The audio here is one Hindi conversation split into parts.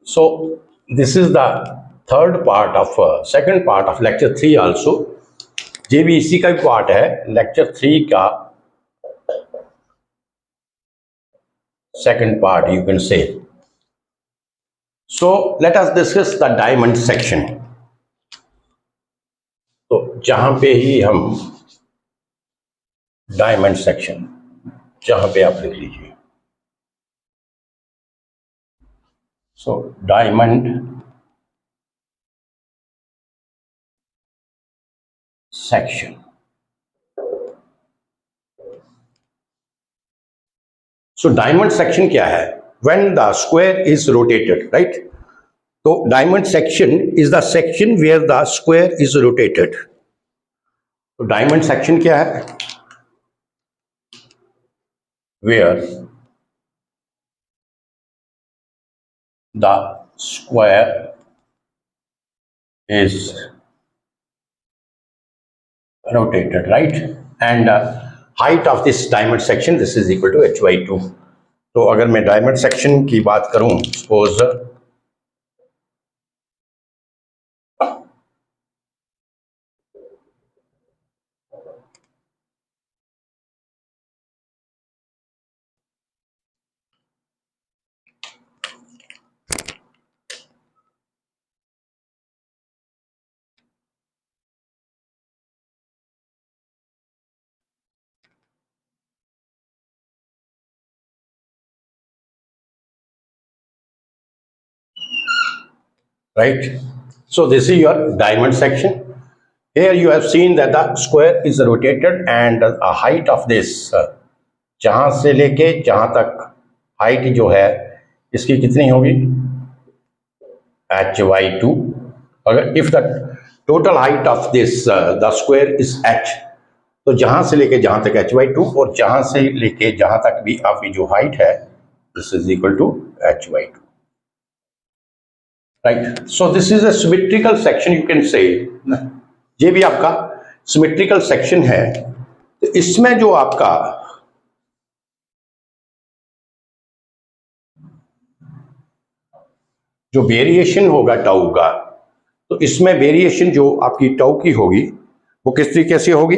So this is the third part of second part of lecture 3 also. ये भी इसी का पार्ट है लेक्चर 3 का second part, you can say. So let us discuss the diamond section. तो जहां पे ही हम डायमंड सेक्शन, जहां पे आप लिख लीजिए. So diamond section. So diamond section क्या है? When the square is rotated, right? तो diamond section is the section where the square is rotated. तो diamond section क्या है? Where the square is rotated, right? And height of this diamond section, this is equal to h by 2. तो अगर मैं diamond section की बात करूं, suppose right? So this is your diamond section. Here you have seen that the square is rotated and a height of this जहां से लेके जहां तक हाइट जो है इसकी कितनी होगी? h by 2. अगर if the total height of this the square is h, तो जहां से लेके जहां तक h by 2 और जहां से लेके जहां तक भी आपकी जो हाइट है this is equal to h by 2. Right? So this is a symmetrical section, you can say. ये भी आपका symmetrical section है. तो इसमें जो आपका जो वेरिएशन होगा टाउ का, तो इसमें वेरिएशन जो आपकी टाउ की होगी वो किस तरीके से होगी?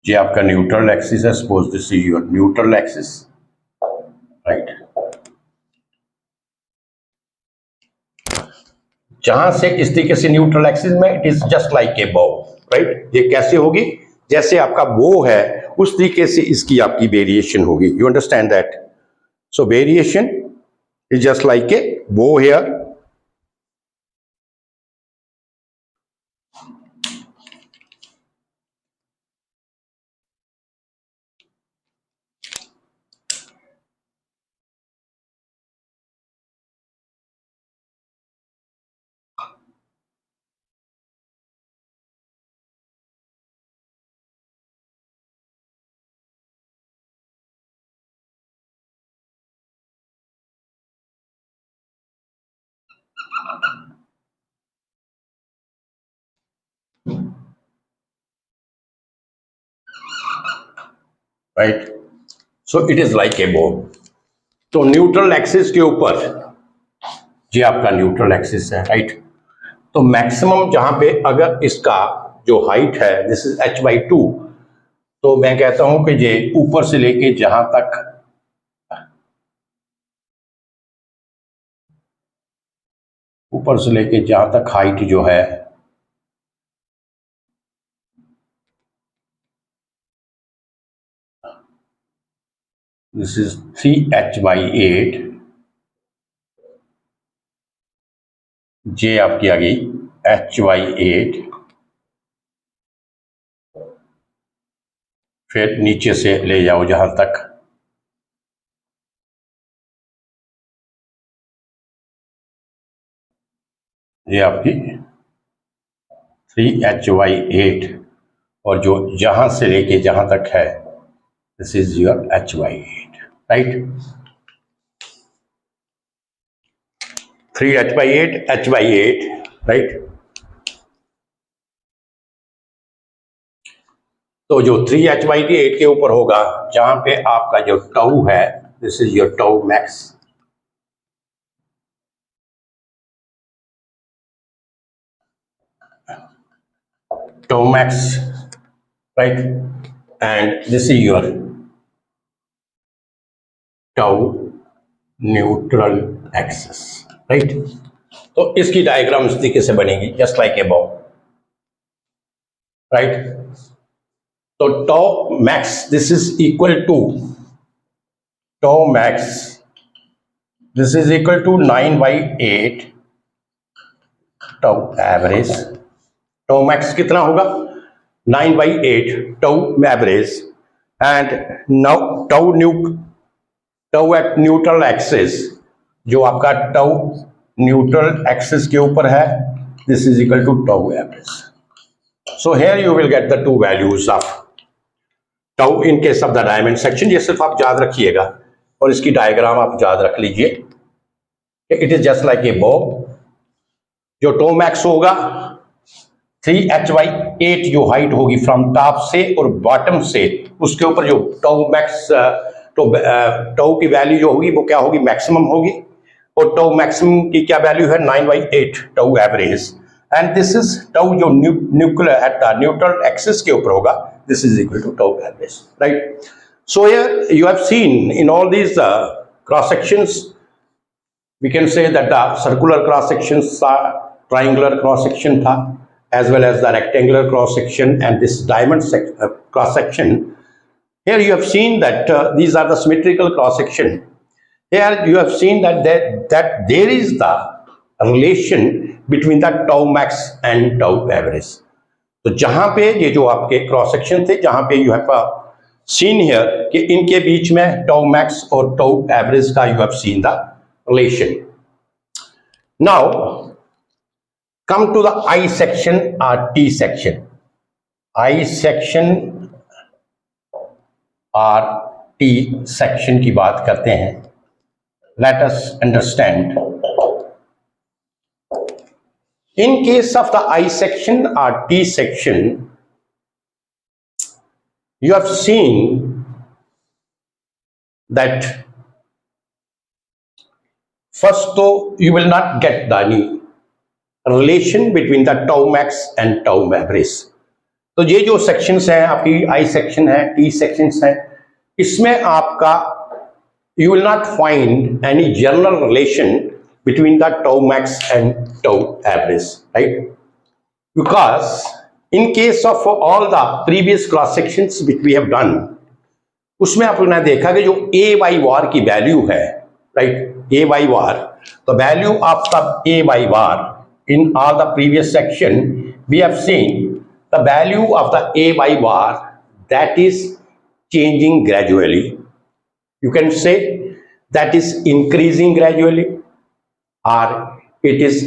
ये आपका न्यूट्रल एक्सिस है, suppose this is your neutral axis, right? जहां से इस तरीके से न्यूट्रल एक्सिस में it is just like a बो, राइट? ये कैसे होगी? जैसे आपका बो है उस तरीके से इसकी आपकी वेरिएशन होगी. You understand that? So variation is just like a bow here. Right? So it is like a bow. तो न्यूट्रल एक्सिस के ऊपर ये आपका न्यूट्रल एक्सिस है, राइट? तो मैक्सिमम जहां पे अगर इसका जो हाइट है दिस इज h by 2, तो मैं कहता हूं कि ये ऊपर से लेके जहां तक हाइट जो है दिस इज 3h by 8. जे आपकी आ गई h by 8. फिर नीचे से ले जाओ जहां तक ये आपकी 3h by 8 और जो जहां से लेके जहां तक है this is your h by 8, right? 3h by 8, h by 8, right? तो जो 3h/8 के ऊपर होगा, जहां पे आपका जो टाउ है, this is your tau max, tau max, right, and this is your tau neutral axis, right. तो इसकी डायग्राम इस तरीके से बनेगी, जस्ट लाइक अबव, राइट। तो tau max this is equal to tau max this is equal to 9/8 tau average. Tau max कितना होगा? 9/8 tau average, and now tau at neutral axis, जो आपका टाउ न्यूट्रल एक्सिस के ऊपर है, this is equal to tau average. So here you will get the two values of tau in case of the diamond section. ये सिर्फ आप याद रखिएगा और इसकी डायग्राम आप याद रख लीजिए। It is just like A Bob. जो टाउ मैक्स होगा 3h/8 जो हाइट होगी फ्रॉम टॉप से और बॉटम से, उसके ऊपर जो टाउ मैक्स टाउ की वैल्यू जो होगी वो क्या होगी? मैक्सिमम होगी। और टाउ मैक्सिमम की क्या वैल्यू है? 9/8 tau average, and this is tau जो nuclear at the neutral axis के ऊपर होगा, this is equal to tau average, right? So here you have seen in all these cross sections, we can say that the circular cross sections are triangular cross section tha, as well as the rectangular cross section and this diamond cross section. Here you have seen that these are the symmetrical cross section. Here you have seen that there is the relation between the tau max and tau average. तो जहां पे ये जो आपके क्रॉस सेक्शन थे, जहां पे यू हैव सीन हियर कि इनके बीच में टाउ मैक्स और टाउ एवरेज का you have seen the relation. Now come to the I section और टी सेक्शन। आई सेक्शन और टी सेक्शन की बात करते हैं। Let us understand. In case of the I section or T section, you have seen that first though you will not get any relation between the tau max and tau average. तो ये जो sections हैं आपकी I section है, T sections हैं, इसमें आपका you will not find any general relation between the tau max and tau average, right? Because in case of all the previous cross sections which we have done, उसमें आपने देखा कि जो a by var की वैल्यू है, right? a by var, the value of the a by var in all the previous section we have seen the value of the a by var that is changing gradually. You can say that is increasing gradually, or it is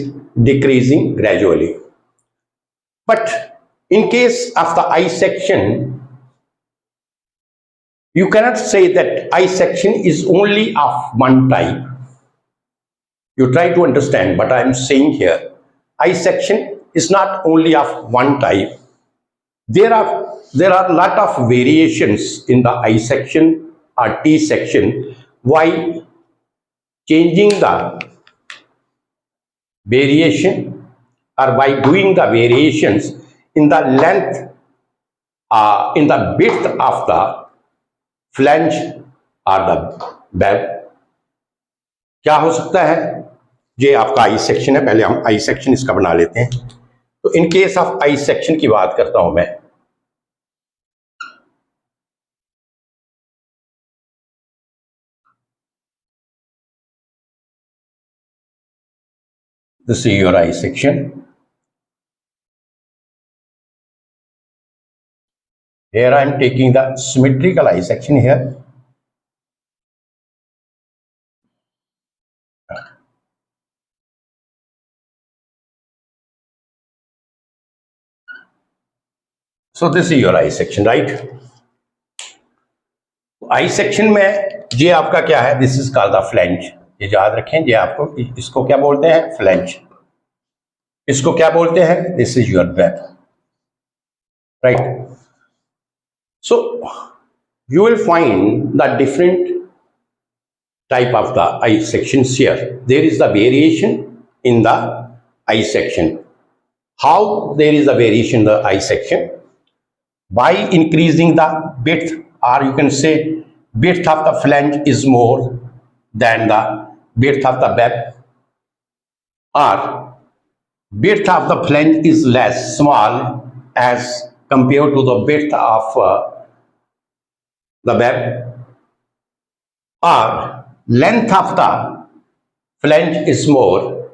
decreasing gradually. But in case of the I section, you cannot say that I section is only of one type. You try to understand what I am saying here. I section is not only of one type. There are a lot of variations in the I section or T section. Why? Changing the variation or by doing the variations in the length, in the width of the flange or the web. क्या हो सकता है? ये आपका आई सेक्शन है। पहले हम आई सेक्शन इसका बना लेते हैं। तो इन केस ऑफ आई सेक्शन की बात करता हूं मैं। This is your I section. Here I am taking the symmetrical I section here. So this is your I section, right? I section में ये आपका क्या है? This is called the flange. ये याद रखें, ये आपको इसको क्या बोलते हैं? फ्लैंज। इसको क्या बोलते हैं? This is your web, right. So you will find the different type of the I sections here. There is the variation in the I section. How there is a variation in the I section? By increasing the width, or you can say width of the flange is more than the width of the web, or width of the flange is less small as compared to the width of the web, or length of the flange is more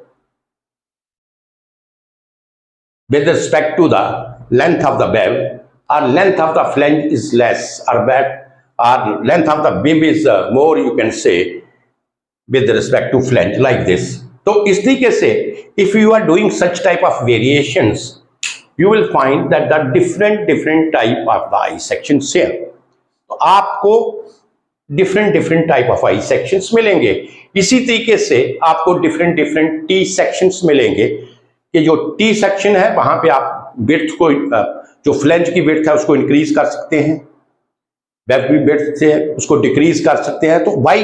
with respect to the length of the web, or length of the flange is less, or length of the web is more, you can say, with respect to flange, like this. तो इस तरीके से if you are doing such type of variations, you will find that the different type of the I sections here. तो आपको different type of I sections मिलेंगे. इसी तरीके से आपको different T sections मिलेंगे, कि जो T section है वहां पे आप width को, जो फ्लैंज की width है उसको increase कर सकते हैं, वेब की width से उसको decrease कर सकते हैं. तो by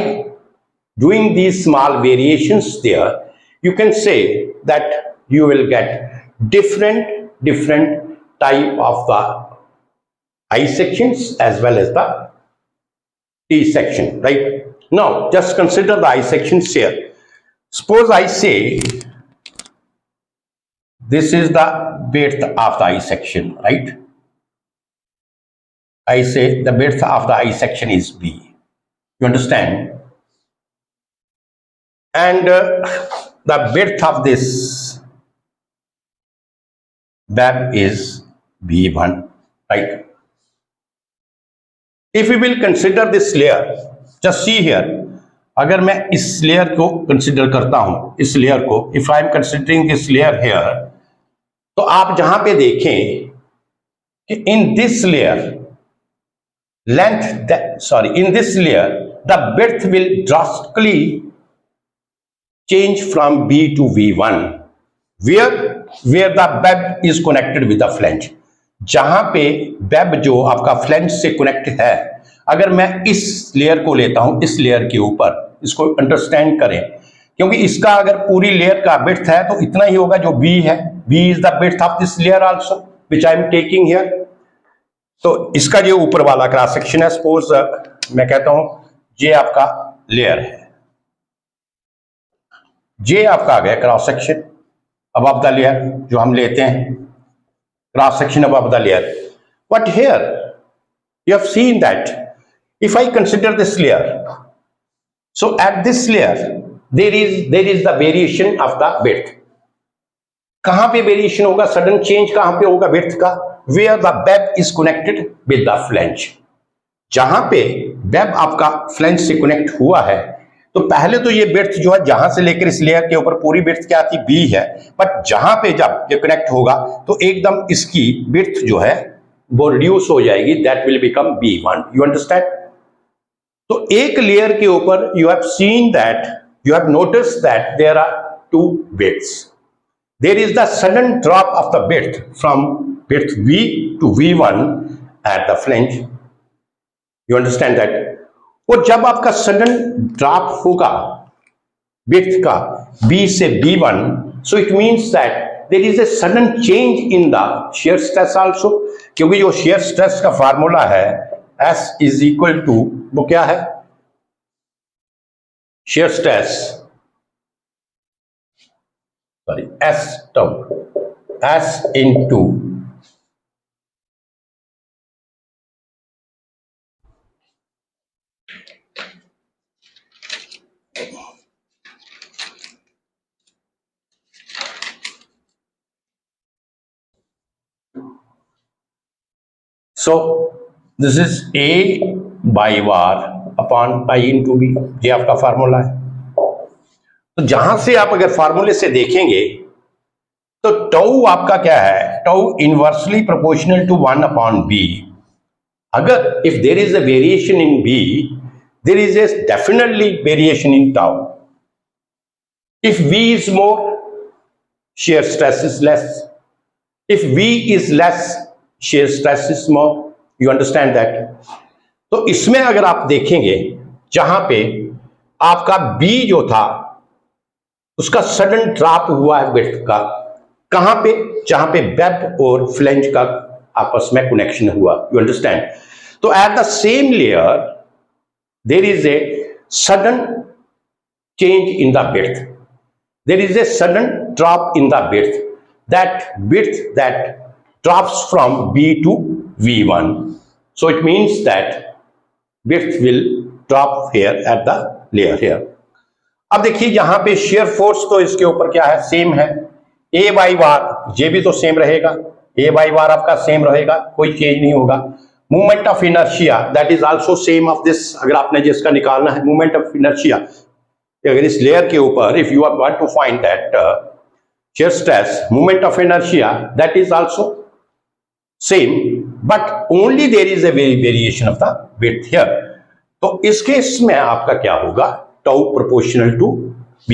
doing these small variations there, you can say that you will get different type of the I sections as well as the T section, right? Now just consider the I sections here. Suppose I say this is the width of the I section, right? I say the width of the I section is B. You understand? And the width of this web is B1, right? If we will consider this layer, just see here, अगर मैं इस लेयर को कंसिडर करता हूं, इस लेयर को, if I am considering this layer here, तो आप जहां पे देखें कि in this layer in this layer the width will drastically change from B to V1, where the web is connected with the flange. जहां पे वेब जो आपका फ्लैंज से कनेक्ट है, अगर मैं इस लेयर को लेता हूं, इस लेयर के ऊपर, इसको अंडरस्टैंड करें, क्योंकि इसका अगर पूरी लेयर का विड्थ है तो इतना ही होगा जो बी है. B is the width of this layer also which I am taking here. तो इसका जो ऊपर वाला क्रॉस सेक्शन है, सपोज मैं कहता हूं ये आपका लेयर है, ये आपका आ गया cross section above the layer, जो हम लेते हैं cross section above the layer. But here you have seen that if I consider this layer, so at this layer there is the variation of the width. कहां पे वेरिएशन होगा, सडन चेंज कहां पे होगा विड्थ का? where the web is connected with the flange. जहां पे वेब आपका फ्लैंज से कनेक्ट हुआ है, तो पहले तो ये विड्थ जो है जहां से लेकर इस लेयर के ऊपर पूरी विड्थ क्या थी, बी है, बट जहां पे जब ये कनेक्ट होगा तो एकदम इसकी विड्थ जो है वो रिड्यूस हो जाएगी, that will become B1. You understand? तो एक लेयर के ऊपर you have seen that, you have notice that there are two widths. There is the sudden drop of the width from width V to V1 at the flange. You understand that? और जब आपका सडन ड्रॉप होगा विड्थ का B से B1, so it means that there is a sudden change in the shear stress also, क्योंकि जो shear स्ट्रेस का फार्मूला है S इज इक्वल टू, वो क्या है, shear stress, sorry S into so this is A by var upon pi into B. ये आपका फार्मूला है. तो जहां से आप अगर फार्मूले से देखेंगे तो टाउ आपका क्या है, tau inversely proportional to 1 upon B. अगर if there is a variation in B, there is a definitely variation in tau. If V is more, shear stress is less. If V is less, shear stress is more. You understand that. तो इसमें अगर आप देखेंगे जहां पे आपका बी जो था उसका सडन ड्रॉप हुआ है विड्थ का, कहां पे, जहां पे वेब और फ्लेंज का आपस में कनेक्शन हुआ, यू अंडरस्टैंड। तो at the same layer there is a sudden change in the width, there is a sudden drop in the width that drops from B to V1. So it means that width will drop here at the layer here. अब देखिए यहां पे शेयर फोर्स तो इसके ऊपर क्या है, सेम है, ए बाई बार, ये भी तो सेम रहेगा, ए बाई बार आपका सेम रहेगा, कोई चेंज नहीं होगा। Movement of inertia that is also same of this, अगर आपने जिसका निकालना है मूवमेंट ऑफ इनर्शिया, अगर इस लेयर के ऊपर if you are want to find that shear stress, moment of inertia, that is also same, but only there is a variation of the width here. तो इस केस में आपका क्या होगा, tau proportional to b।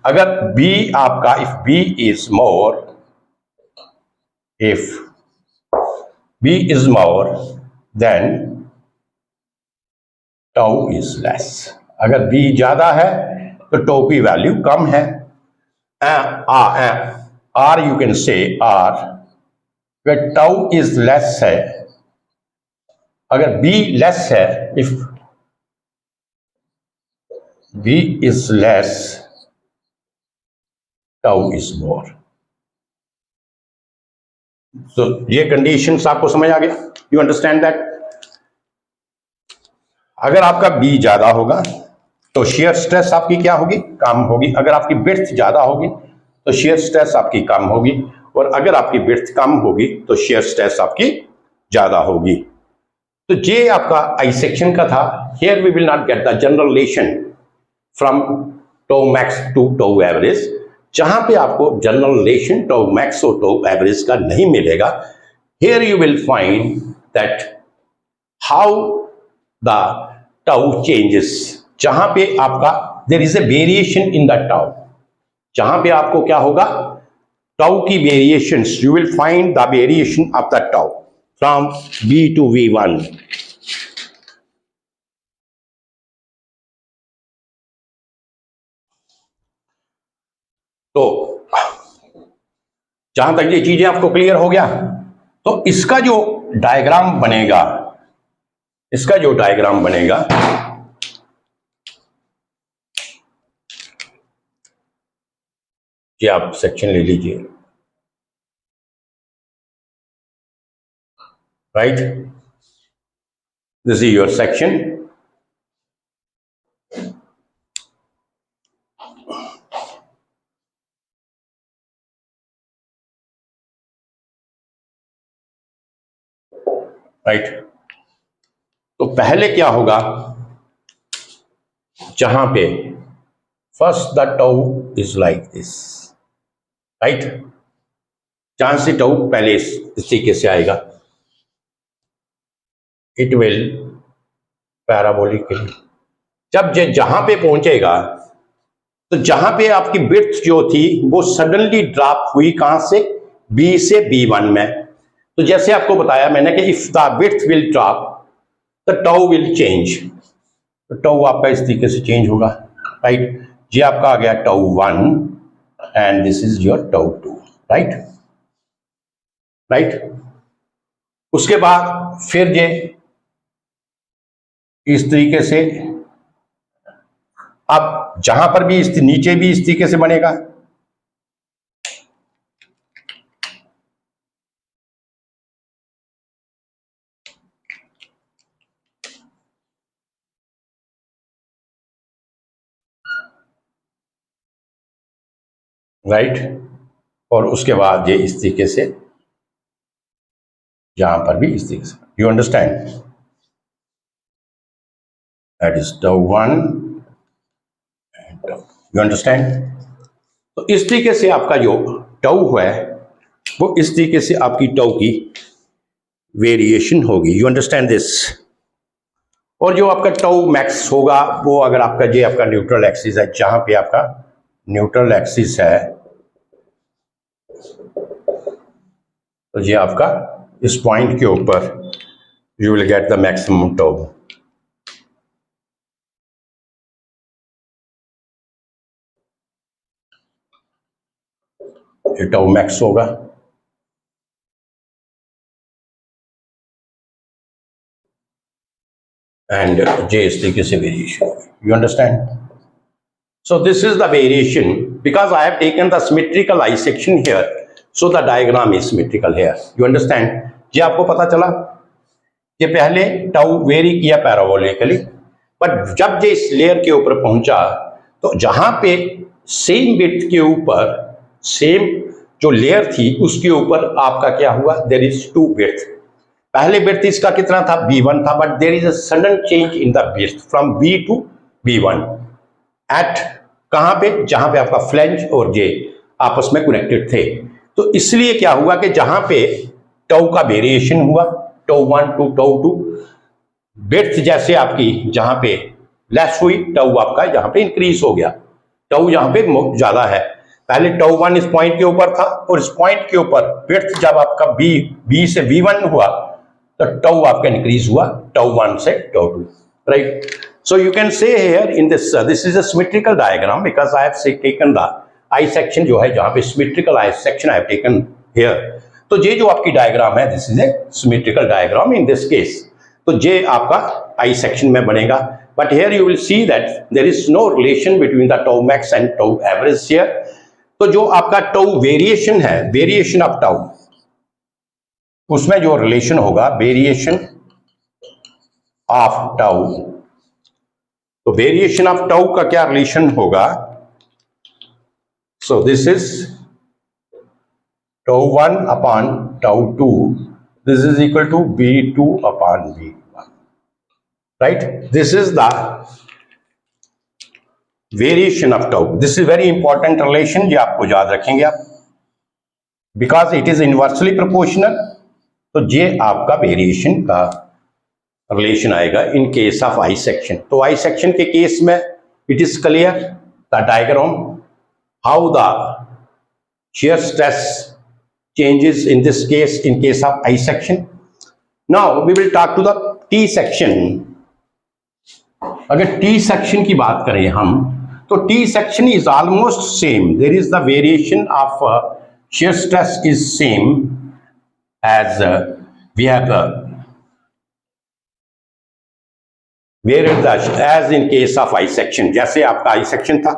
अगर b आपका, if b is more then tau is less। अगर b ज्यादा है तो tau की वैल्यू कम है। R you can say R, where tau is less है, अगर B less है, if B is less, tau is more। So ये कंडीशंस आपको समझ आ गया, यू अंडरस्टैंड दैट। अगर आपका B ज्यादा होगा तो शेयर स्ट्रेस आपकी क्या होगी, कम होगी। अगर आपकी विड्थ ज्यादा होगी तो शेयर स्ट्रेस आपकी कम होगी, और अगर आपकी विड्थ कम होगी तो शेयर स्ट्रेस आपकी ज्यादा होगी। तो ये आपका आई सेक्शन का था। Here we will not get the general relation from tau max to tau average, जहां पे आपको जनरल रिलेशन टो मैक्स और टो एवरेज का नहीं मिलेगा। Here you will find that how the tau changes, जहां पे आपका there is a variation in the tau, जहां पे आपको क्या होगा, टाउ की variations, you will find the variation of the tau from B to V1। तो जहां तक ये चीजें आपको क्लियर हो गया, तो इसका जो डायग्राम बनेगा, ये आप सेक्शन ले लीजिए, right, this is your section. Right, तो पहले क्या होगा, जहां पे first the tau is like this, right, जहां से टाउ पहले इस तरीके से आएगा, इट विल पैराबोलिकली, जब ये जहां पे पहुंचेगा तो जहां पे आपकी विड्थ जो थी वो सडनली ड्रॉप हुई, कहां से, B से B1 में। तो जैसे आपको बताया मैंने कि if the width will drop the tau will change, तो टाउ आपका इस तरीके से चेंज होगा, राइट। ये आपका आ गया tau 1 and this is your tau 2, right. उसके बाद फिर ये इस तरीके से, अब जहां पर भी नीचे भी इस तरीके से बनेगा, राइट, और उसके बाद ये इस तरीके से, यहां पर भी इस तरीके से, you understand, that is tau 1 and tau, you understand. तो इस तरीके से आपका जो टाउ है वो इस तरीके से आपकी टाउ की वेरिएशन होगी, यू अंडरस्टैंड दिस। और जो आपका टाउ मैक्स होगा वो, अगर आपका ये आपका न्यूट्रल एक्सिस है, जहां पे आपका न्यूट्रल एक्सिस है, तो ये आपका इस पॉइंट के ऊपर you will get the maximum tau. ये tau max होगा, and J is तरीके से variation. You understand? So this is the variation because I have taken the symmetrical I section here, so the diagram is symmetrical here. You understand? ये आपको पता चला कि पहले टाउ वेरी किया पैराबोलिकली, बट जब ये इस लेयर के ऊपर पहुंचा तो जहां पे सेम विड्थ के ऊपर सेम जो लेयर थी उसके ऊपर आपका क्या हुआ, देयर इज टू विड्थ. पहले विड्थ इसका कितना था, B1 था, but there is a sudden change in the width from B to B1 at कहां पे, जहां पे आपका फ्लैंज और जे आपस में कनेक्टेड थे. तो इसलिए क्या हुआ कि जहां पे टाउ का वेरिएशन हुआ, टाउ 1 टू टाउ 2, विड्थ जैसे आपकी जहां पे लेस हुई, टाउ आपका यहां पे इंक्रीज हो गया. टाउ यहां पे ज्यादा है. पहले टाउ 1 इस पॉइंट के ऊपर था और इस पॉइंट के ऊपर विड्थ जब आपका बी से B1 हुआ तो टाउ आपका इंक्रीज हुआ टाउ 1 से tau 2, right. So you can say here in this is a symmetrical diagram because I have taken the I section जो है जहां पे symmetrical I section I have taken here. तो ये जो आपकी डायग्राम है this is a symmetrical diagram in this case. तो ये आपका I section में बनेगा. But here you will see that there is no relation between the tau max and tau average here. तो जो आपका tau variation है, variation of tau, उसमें जो रिलेशन होगा variation of tau, तो वेरिएशन ऑफ टाउ का क्या रिलेशन होगा, so this is tau 1 upon tau 2, this is equal to B2 upon B1, right. This is the variation of tau. This is very important relation, ये आपको याद रखेंगे आप, because it is inversely proportional. तो ये आपका वेरिएशन का रिलेशन आएगा in case of I section. तो आई सेक्शन के केस में it is clear the diagram how the shear stress changes in this case in case of I section. Now we will talk to the T section. अगर T section की बात करें हम तो T section is almost same. There is the variation of shear stress is same as we have where is the as in case of I section. जैसे आपका I section था,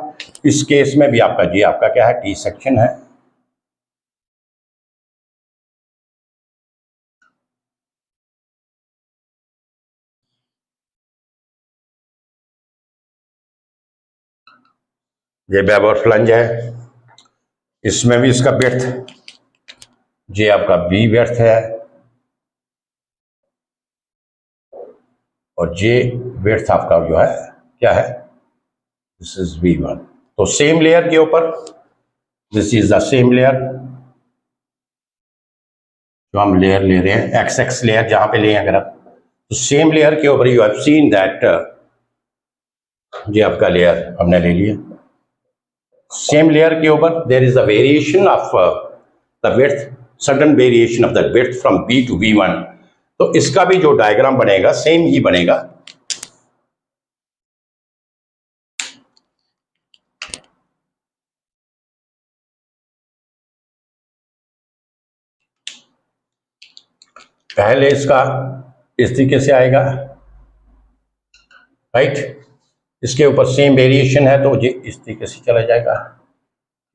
इस केस में भी आपका जी आपका क्या है, T section है. ये वेब और फ्लंज है, इसमें भी इसका विड्थ ये आपका B विड्थ है और ये विड्थ आपका जो है क्या है, दिस इज B1. तो सेम लेयर के ऊपर, this is the same layer जो हम लेयर ले रहे हैं, XX लेयर जहां पे ले अगर आप, तो सेम लेयर के ऊपर यू हैव सीन दैट ये आपका लेयर हमने ले लिया. सेम लेयर के ऊपर there is a variation of the width, sudden variation of the width from B to B1. तो इसका भी जो डायग्राम बनेगा सेम ही बनेगा. पहले इसका इस तरीके से आएगा, राइट. इसके ऊपर सेम वेरिएशन है तो ये इस तरीके से चला जाएगा,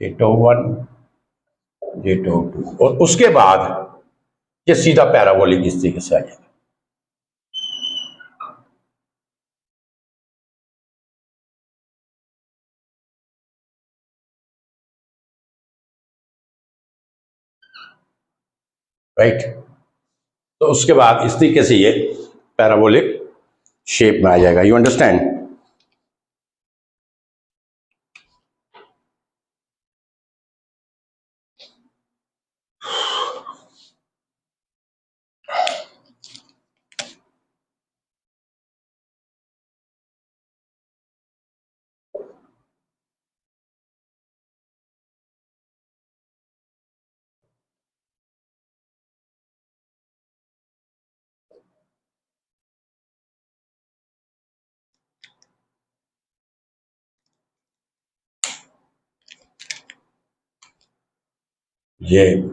ये टाउ 1 ये टाउ 2, और उसके बाद ये सीधा पैराबोलिक इस तरीके से आ जाएगा. राइट. तो उसके बाद इस तरीके से ये पैराबोलिक शेप में आ जाएगा. You understand. ये यू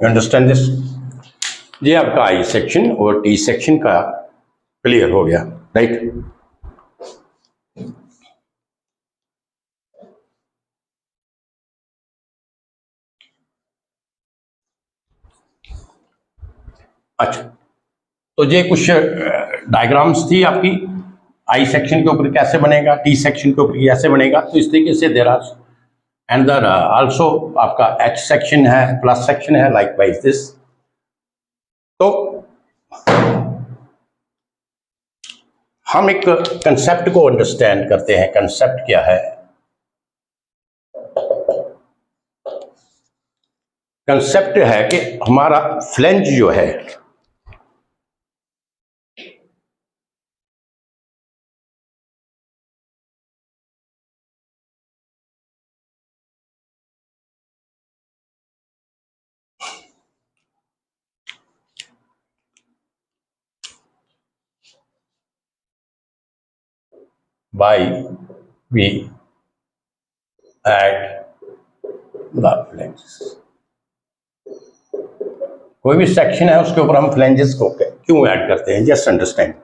अंडरस्टैंड दिस? ये आपका आई सेक्शन और टी सेक्शन का क्लियर हो गया, राइट? अच्छा, तो ये कुछ डायग्राम्स थी आपकी, आई सेक्शन के ऊपर कैसे बनेगा, टी सेक्शन के ऊपर कैसे बनेगा। तो इस तरीके से देर आर एंडर आल्सो आपका एच सेक्शन है, प्लस सेक्शन है, लाइक वाइज दिस। तो हम एक कंसेप्ट को अंडरस्टैंड करते हैं। कंसेप्ट क्या है? कंसेप्ट है कि हमारा फ्लेंज जो है by we add the flanges। कोई भी सेक्शन है उसके ऊपर हम फ्लेंजेस को क्यों ऐड करते हैं? Just understand.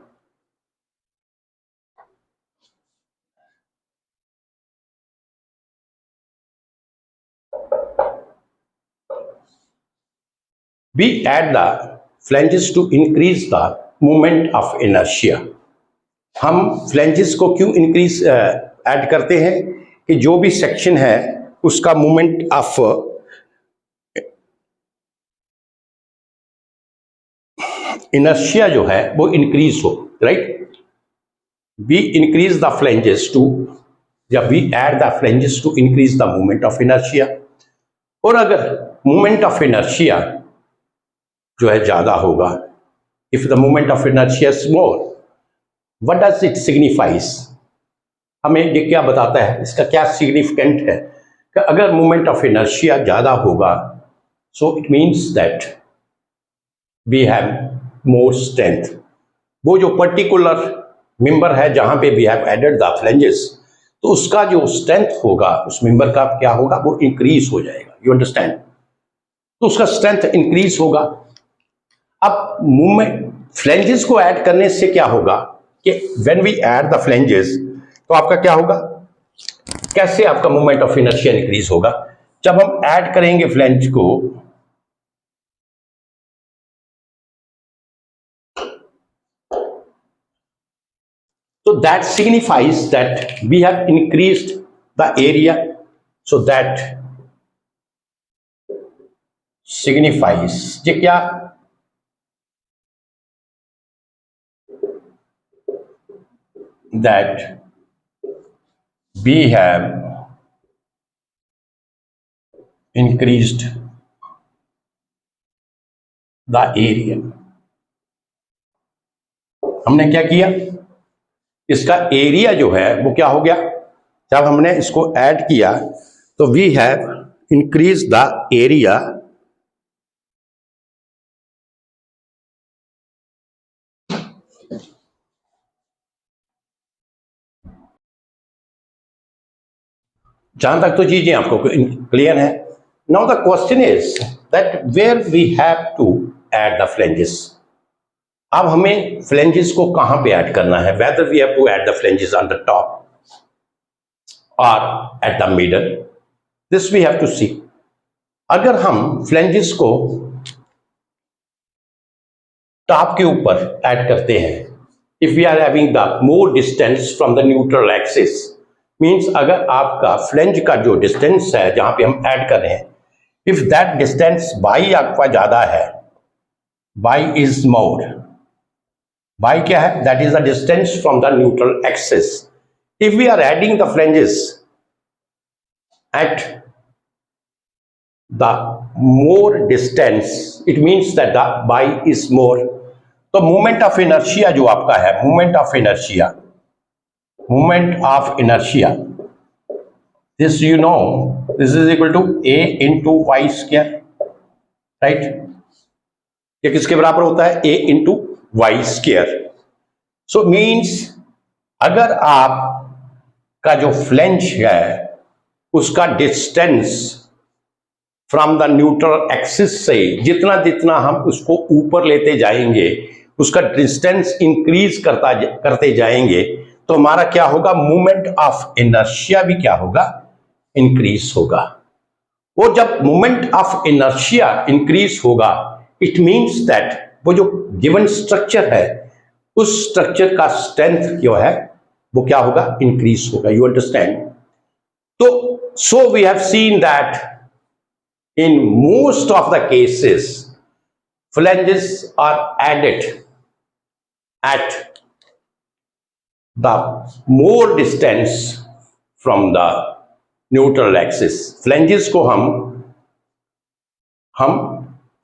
We add the flanges to increase the moment of inertia। हम फ्लेंजेस को क्यों इंक्रीज ऐड करते हैं? कि जो भी सेक्शन है उसका मोमेंट ऑफ इनर्शिया जो है वो इंक्रीज हो, right? We increase the flanges too, या we add the flanges to increase the moment of inertia. और अगर मोमेंट ऑफ इनर्शिया जो है ज्यादा होगा, if the moment of inertia is more, what does it signifies? हमें ये क्या बताता है, इसका क्या सिग्निफिकेंट है? कि अगर मोमेंट ऑफ इनर्शिया ज्यादा होगा, so it means that we have more strength. वो जो पर्टिकुलर मेंबर है जहां पे we have added the flanges, तो उसका जो स्ट्रेंथ होगा, उस मेंबर का क्या होगा, वो इंक्रीज हो जाएगा। You understand? तो उसका स्ट्रेंथ इंक्रीज होगा। अब मूवमेंट फ्लेंजेस को ऐड करने से क्या होगा कि when we add the flanges, तो आपका क्या होगा, कैसे आपका मूवमेंट ऑफ इनर्शिया इंक्रीज होगा? जब हम ऐड करेंगे फ्लेंज को, so that signifies that we have increased the area, so that signifies ये क्या, that we have increased the area। हमने क्या किया, इसका एरिया जो है वो क्या हो गया, जब हमने इसको ऐड किया तो we have increase the area जहां तक तो चीजें आपको क्लियर है। Now the question is that where we have to add the flanges. अब हमें फ्लेंजेस को कहां पे ऐड करना है, whether we have to add the flanges on the top और at the middle, this we have to see. अगर हम फ्लेंजेस को टॉप के ऊपर ऐड करते हैं, if we are having the more distance from the neutral axis, means अगर आपका फ्लेंज का जो डिस्टेंस है जहां पे हम ऐड कर रहे हैं, इफ दैट डिस्टेंस बाई आपका ज्यादा है, बाई इज मोर, बाई क्या है, that is the distance from the neutral axis. If we are adding the flanges at the more distance, it means that the by is more। तो मोमेंट ऑफ इनर्शिया जो आपका है, moment of inertia, moment of inertia, this you know, this is equal to a into y square, right? ये किसके बराबर होता है? a into y square. So means अगर आप का जो फ्लेंज है उसका distance from the neutral axis से जितना जितना हम उसको ऊपर लेते जाएंगे, उसका डिस्टेंस इंक्रीज करते जाएंगे, तो हमारा क्या होगा? मोमेंट ऑफ इनर्शिया भी क्या होगा? इंक्रीज होगा। वो जब मोमेंट ऑफ इनर्शिया इंक्रीज होगा, इट मीन्स दैट वो जो गिवन स्ट्रक्चर है उस स्ट्रक्चर का स्ट्रेंथ जो है वो क्या होगा? इंक्रीज होगा। You understand? तो so we have seen that in most of the cases flanges are added at the more distance from the neutral axis. Flanges को हम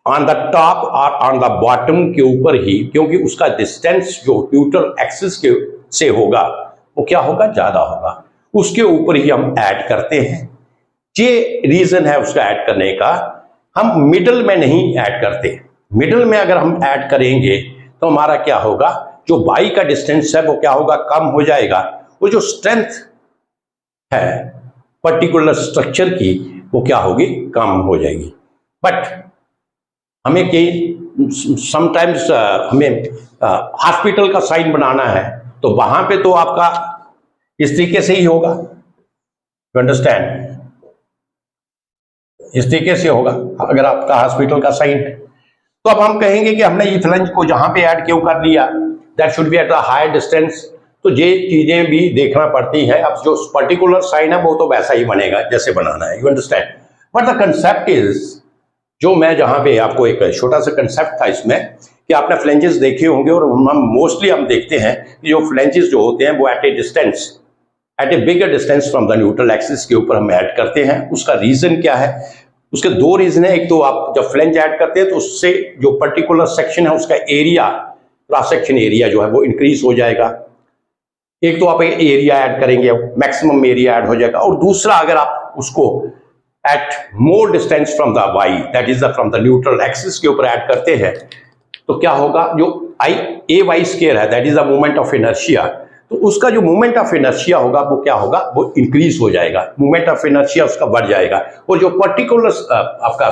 on the top और on the bottom के ऊपर ही, क्योंकि उसका डिस्टेंस जो न्यूट्रल एक्सिस के से होगा वो क्या होगा? ज्यादा होगा, उसके ऊपर ही हम ऐड करते हैं। ये रीजन है उसका ऐड करने का। हम मिडल में नहीं ऐड करते। मिडल में अगर हम ऐड करेंगे तो हमारा क्या होगा? जो बाई का डिस्टेंस है वो क्या होगा? कम हो जाएगा। वो जो स्ट्रेंथ है पर्टिकुलर स्ट्रक्चर की वो क्या होगी? कम हो जाएगी। बट हमें समटाइम्स हमें हॉस्पिटल का साइन बनाना है तो वहां पे तो आपका इस तरीके से ही होगा। You understand? इस तरीके से होगा अगर आपका हॉस्पिटल का साइन है। तो अब हम कहेंगे कि हमने ये फ्लेंज को जहां पे ऐड क्यों कर लिया? That should be at a higher distance. तो ये चीजें भी देखना पड़ती है। अब जो पर्टिकुलर साइन है वो तो वैसा ही बनेगा जैसे बनाना है। You understand? But the concept is, जो मैं जहां पे आपको एक छोटा सा कंसेप्ट था इसमें कि आपने फ्लेंजेस देखे होंगे और हम मोस्टली हम देखते हैं कि जो फ्लेंजेस जो होते हैं वो at a bigger distance from the neutral axis के ऊपर हम ऐड करते हैं। उसका रीजन क्या है? उसके दो रीजन है। एक तो आप जब फ्लेंज ऐड करते हैं तो उससे जो पर्टिकुलर सेक्शन है उसका एरिया, क्रॉस सेक्शन एरिया जो है वो इंक्रीज हो जाएगा। एक तो आप एरिया ऐड करेंगे, मैक्सिमम एरिया ऐड हो जाएगा। और दूसरा, अगर आप उसको at more distance from the y, that is from the neutral axis के ऊपर ऐड करते हैं तो क्या होगा? जो ए वाई स्क्वायर है that is the moment of inertia, तो उसका जो मोमेंट ऑफ इनर्शिया होगा वो क्या होगा? वो इंक्रीज हो जाएगा। मोमेंट ऑफ इनर्शिया उसका बढ़ जाएगा और जो पर्टिकुलर आपका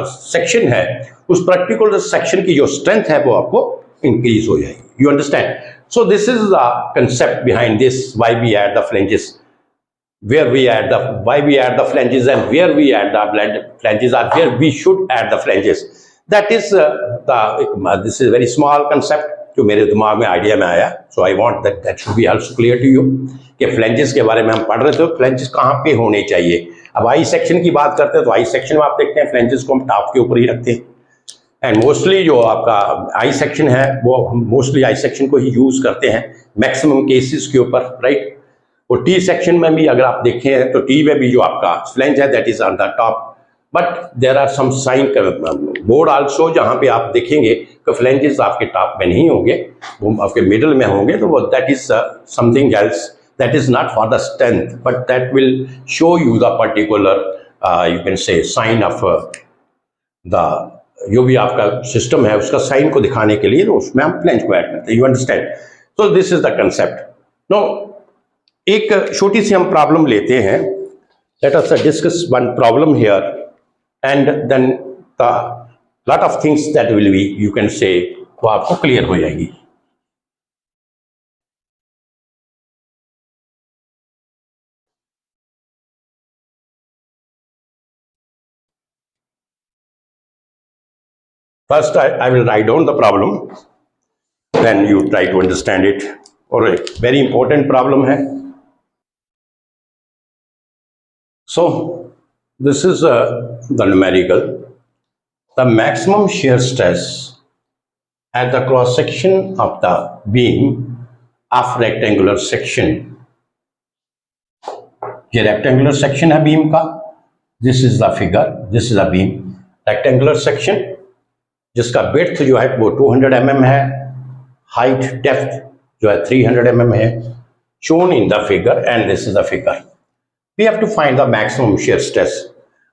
सेक्शन है उस पर्टिकुलर सेक्शन की जो स्ट्रेंथ है वो आपको इंक्रीज हो जाएगी। You understand? So this is the concept behind this, why we add the flanges, where we add the, why we add the flanges and where we add the flanges, or where we should add the flanges. That is this is a very small concept जो मेरे दिमाग में आइडिया में आया। So I want that should be also clear to you कि फ्लेंजेस के बारे में हम पढ़ रहे थे। फ्लेंजेस कहाँ पे होने चाहिए? अब आई सेक्शन की बात करते हैं तो आई सेक्शन में आप देखते हैं फ्लेंजेस को हम टॉप के ऊपर ही रखते हैं। एंड मोस्टली जो आपका आई सेक्शन है वो हम मोस्टली आई सेक्शन को ही यूज करते हैं मैक्सिमम केसेस के ऊपर, राइट? और टी सेक्शन में भी अगर आप देखें तो टी में भी जो आपका फ्लेंज है that is on the top, but there are some sign board also जहां पे आप देखेंगे कि फ्लेंजेस आपके टॉप में नहीं होंगे, वो आपके मिडल में होंगे। तो वो that is something else, that is not for the strength but that will show you the particular you can say sign of the, जो भी आपका सिस्टम है उसका साइन को दिखाने के लिए तो उसमें हम फ्लेंज को ऐड करते हैं। You understand? So this is the concept. No, एक छोटी सी हम प्रॉब्लम लेते हैं। Let us discuss one problem here and then the lot of things that will be, you can say, वो आपको क्लियर हो जाएगी। First I will write down the problem, then you try to understand it। और एक वेरी इंपॉर्टेंट प्रॉब्लम है। So this is the numerical. The maximum shear stress at the cross section of the beam of rectangular section. ये rectangular section है beam का। This is the figure. This is the beam. Rectangular section जिसका width जो है वो 200 mm है, height depth जो है 300 mm है, shown in the figure, and this is the figure. We have to find the maximum shear stress.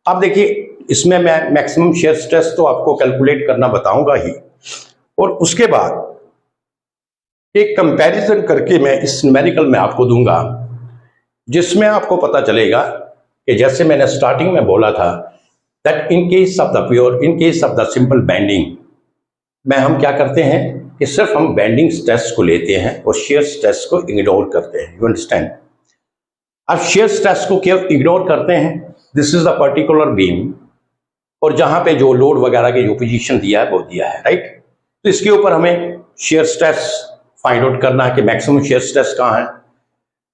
अब देखिए इसमें मैं मैक्सिमम शियर स्ट्रेस तो आपको कैलकुलेट करना बताऊंगा ही, और उसके बाद एक कंपैरिजन करके मैं इस न्यूमेरिकल में आपको दूंगा, जिसमें आपको पता चलेगा कि जैसे मैंने स्टार्टिंग में बोला था that in case of the pure, in case of the simple bending में हम क्या करते हैं कि सिर्फ हम बेंडिंग स्ट्रेस को लेते हैं और शियर स्ट्रेस को इग्नोर करते हैं। You understand? अब शियर स्ट्रेस को क्यों इग्नोर करते हैं? This is the particular beam, और जहां पे जो लोड वगैरह के जो पोजीशन दिया है वो दिया है, राइट? तो इसके ऊपर हमें शियर स्ट्रेस फाइंड आउट करना है कि मैक्सिमम शियर स्ट्रेस कहाँ है।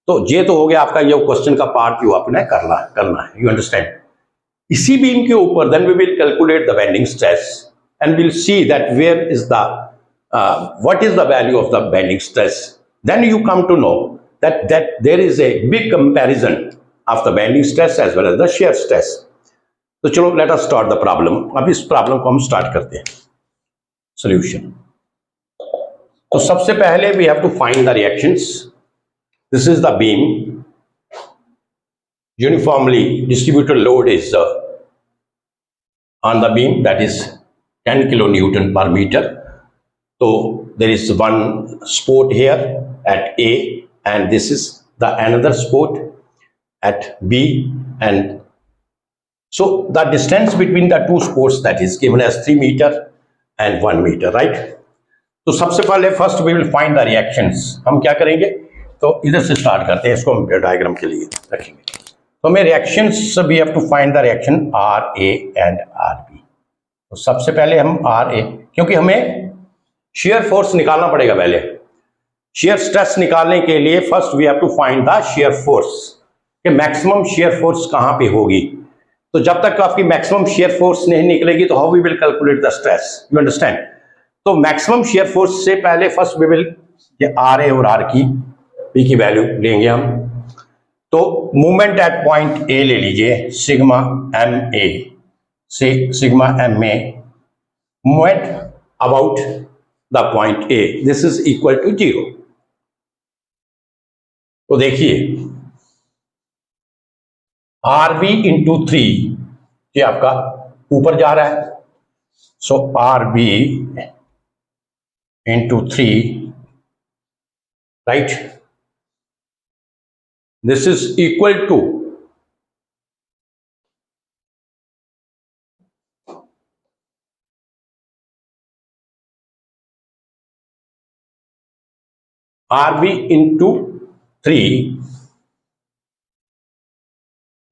तो ये तो हो गया आपका ये क्वेश्चन का पार्ट जो आपने करना है। You understand? इसी बीम के ऊपर then we will calculate the bending stress and will see that where is the what is the value of the bending stress. Then you come to know that there is a big comparison of the bending stress as well as the shear stress. तो चलो let us start the problem. अब इस प्रॉब्लम को हम स्टार्ट करते हैं। सॉल्यूशन। तो सबसे पहले we have to find the reactions. This is the beam, uniformly distributed load is on the beam, that is 10 kilonewton per meter. So there is one support here at A, and this is the another support at B, and so the distance between the two supports that is given as 3 meter and 1 meter, right? तो सबसे पहले first we will find the reactions. हम क्या करेंगे, तो इधर से स्टार्ट करते हैं, इसको हम डायग्राम के लिए रखेंगे। तो हमें reactions we have to find the reaction R A and R B. तो सबसे पहले हम आर ए, क्योंकि हमें शियर फोर्स निकालना पड़ेगा पहले। शियर स्ट्रेस निकालने के लिए first we have to find the shear force, कि मैक्सिमम शियर फोर्स कहां पे होगी। तो जब तक आपकी मैक्सिमम शियर फोर्स नहीं निकलेगी तो how we will calculate the stress. You understand? तो मैक्सिमम शियर फोर्स से पहले first we will R A और आर की बी की वैल्यू लेंगे हम। तो मूवमेंट एट पॉइंट ए ले लीजिए, सिग्मा एम ए से sigma M A, movement about the point A, this is equal to 0। तो देखिए आर बी इंटू 3 ये आपका ऊपर जा रहा है, so R B into 3, right, this is equal to RB into 3,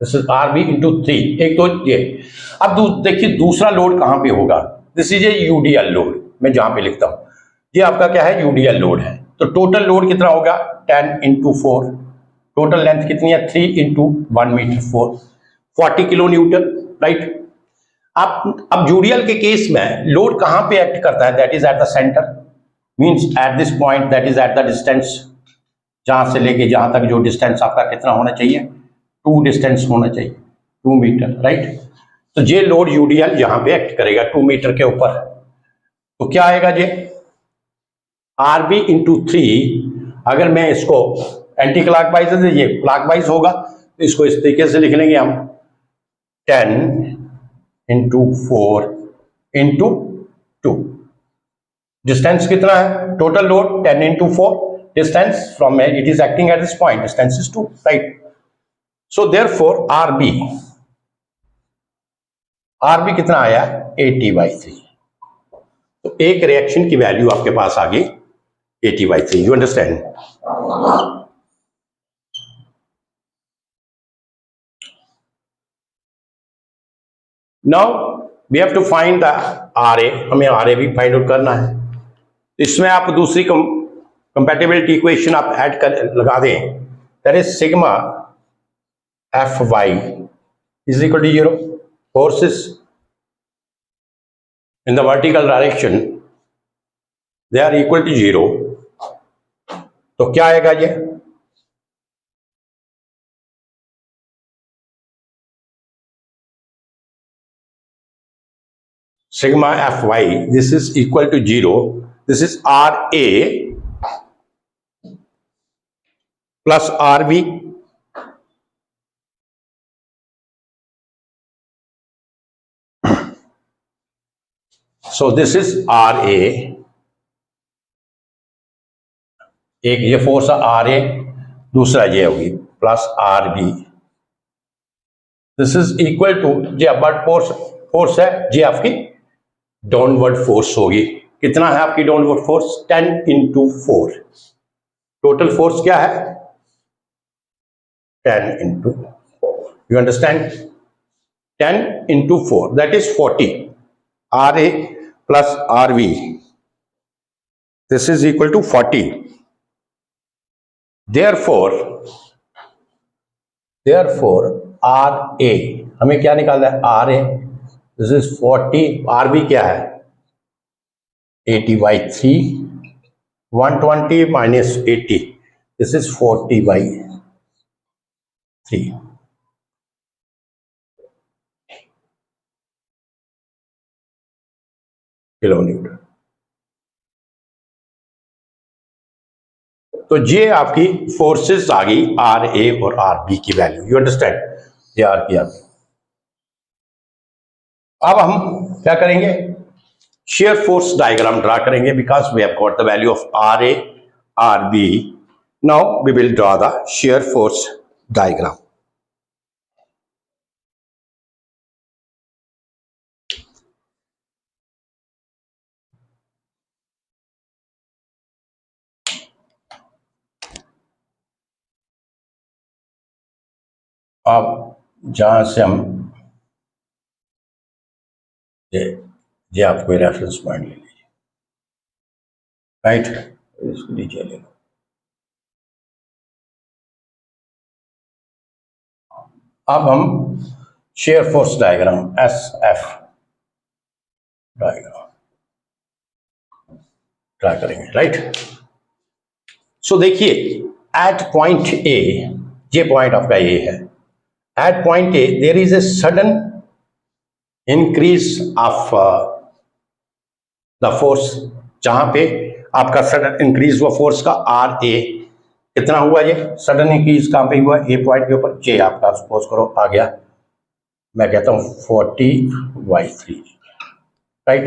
this is RB into 3। एक तो ये, अब देखिए दूसरा लोड कहां पे होगा, this is a UDL load. मैं जहां पे लिखता हूं ये आपका क्या है, यूडीएल लोड है। तो टोटल लोड कितना होगा, 10 इंटू 4, टोटल लेंथ कितनी है, 3 into 1 metre 4, 40 kilo newton, right. अब यूडीएल के केस में लोड कहां पे एक्ट करता है, that is at the centre, means at this point, that is at the distance, जहां से लेके जहां तक जो डिस्टेंस आपका कितना होना चाहिए, 2 डिस्टेंस होना चाहिए, 2 मीटर, राइट। तो ये लोड यूडीएल यहां पे एक्ट करेगा 2 मीटर के ऊपर। तो क्या आएगा ये आरबी इंटू 3। अगर मैं इसको एंटी क्लॉकवाइज है, ये क्लॉकवाइज होगा, तो इसको इस तरीके से लिख लेंगे हम, 10 इंटू 4 इंटू 2। डिस्टेंस कितना है, total load 10 into 4, distance from it is acting at this point, distance is 2, right. So therefore R B कितना आया, 80/3। तो एक रिएक्शन की वैल्यू आपके पास आ गई 80/3। You understand? Now we have to find the R A, हमें आरए भी फाइंड आउट करना है। इसमें आप दूसरी कंपैटिबिलिटी इक्वेशन आप ऐड कर लगा दें, that is sigma F Y is equal to 0, forces in the vertical direction they are equal to 0। तो क्या आएगा ये, sigma fy, this is equal to 0, this is Ra plus Rb so this is R A, एक ये फोर्स है आर ए, दूसरा ये होगी plus R B, this is equal to जे अपवर्ड फोर्स है, ये आपकी डाउनवर्ड फोर्स होगी। कितना है आपकी downward force? 10 into 4। Total force क्या है? 10 into 4, you understand? 10 into 4 that is 40, R A plus R B, this is equal to 40। therefore R ए, हमें क्या निकालना है? R A, this is 40, R B क्या है? 80/3, 120 minus 80, this is 40/3 kilo newton. तो ये आपकी फोर्सेस आ गई आर ए और आर बी की वैल्यू, यू अंडरस्टैंड? ये आर की आपकी। अब हम क्या करेंगे? शेयर फोर्स डायग्राम ड्रा करेंगे, because we have got the value of R A R B. Now we will draw the shear force diagram. अब जहां से हम ये आप कोई रेफरेंस पॉइंट ले लीजिए, राइट? इसको नीचे ले लो। अब हम shear force diagram S F diagram draw करेंगे, राइट? सो देखिए, एट पॉइंट ए, ये पॉइंट आपका ए है, at point A there is a sudden increase of the force, जहां पे आपका सडन इंक्रीज हुआ फोर्स का आर ए, कितना हुआ? ये सडन इंक्रीज कहां पे हुआ? ए पॉइंट के ऊपर। जे आपका सपोज करो आ गया, मैं कहता हूं 40/3, right?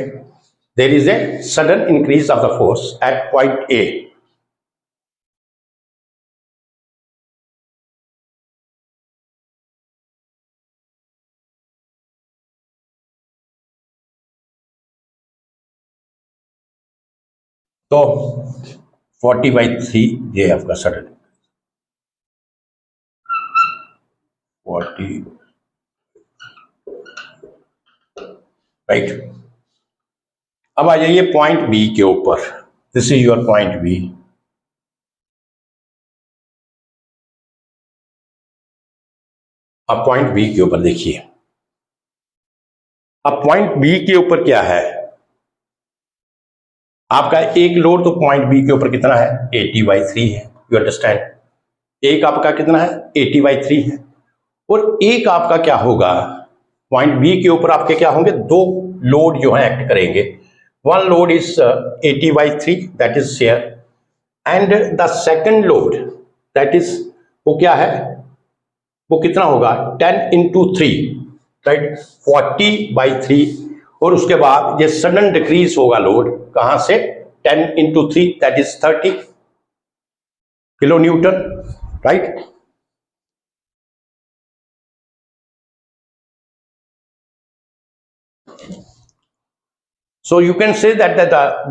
There is a sudden increase of the force at point A. तो 40/3 ये आपका सडन 40, राइट? अब आ जाइए पॉइंट बी के ऊपर, this is your point B. अब पॉइंट बी के ऊपर देखिए, अब पॉइंट बी के ऊपर क्या है आपका? एक लोड तो पॉइंट बी के ऊपर कितना है? 80/3 है, यू अंडरस्टैंड? एक आपका कितना है? 80/3 है। और एक आपका क्या होगा? पॉइंट बी के ऊपर आपके क्या होंगे? दो लोड जो है एक्ट करेंगे। One load is 80/3 that is share, and the second load that is, वो क्या है? वो कितना होगा? 10 इंटू 3, राइट? 40/3। और उसके बाद ये सडन डिक्रीज होगा लोड, कहां से? 10 into 3 that is 30 kilo newton, right? So you can say that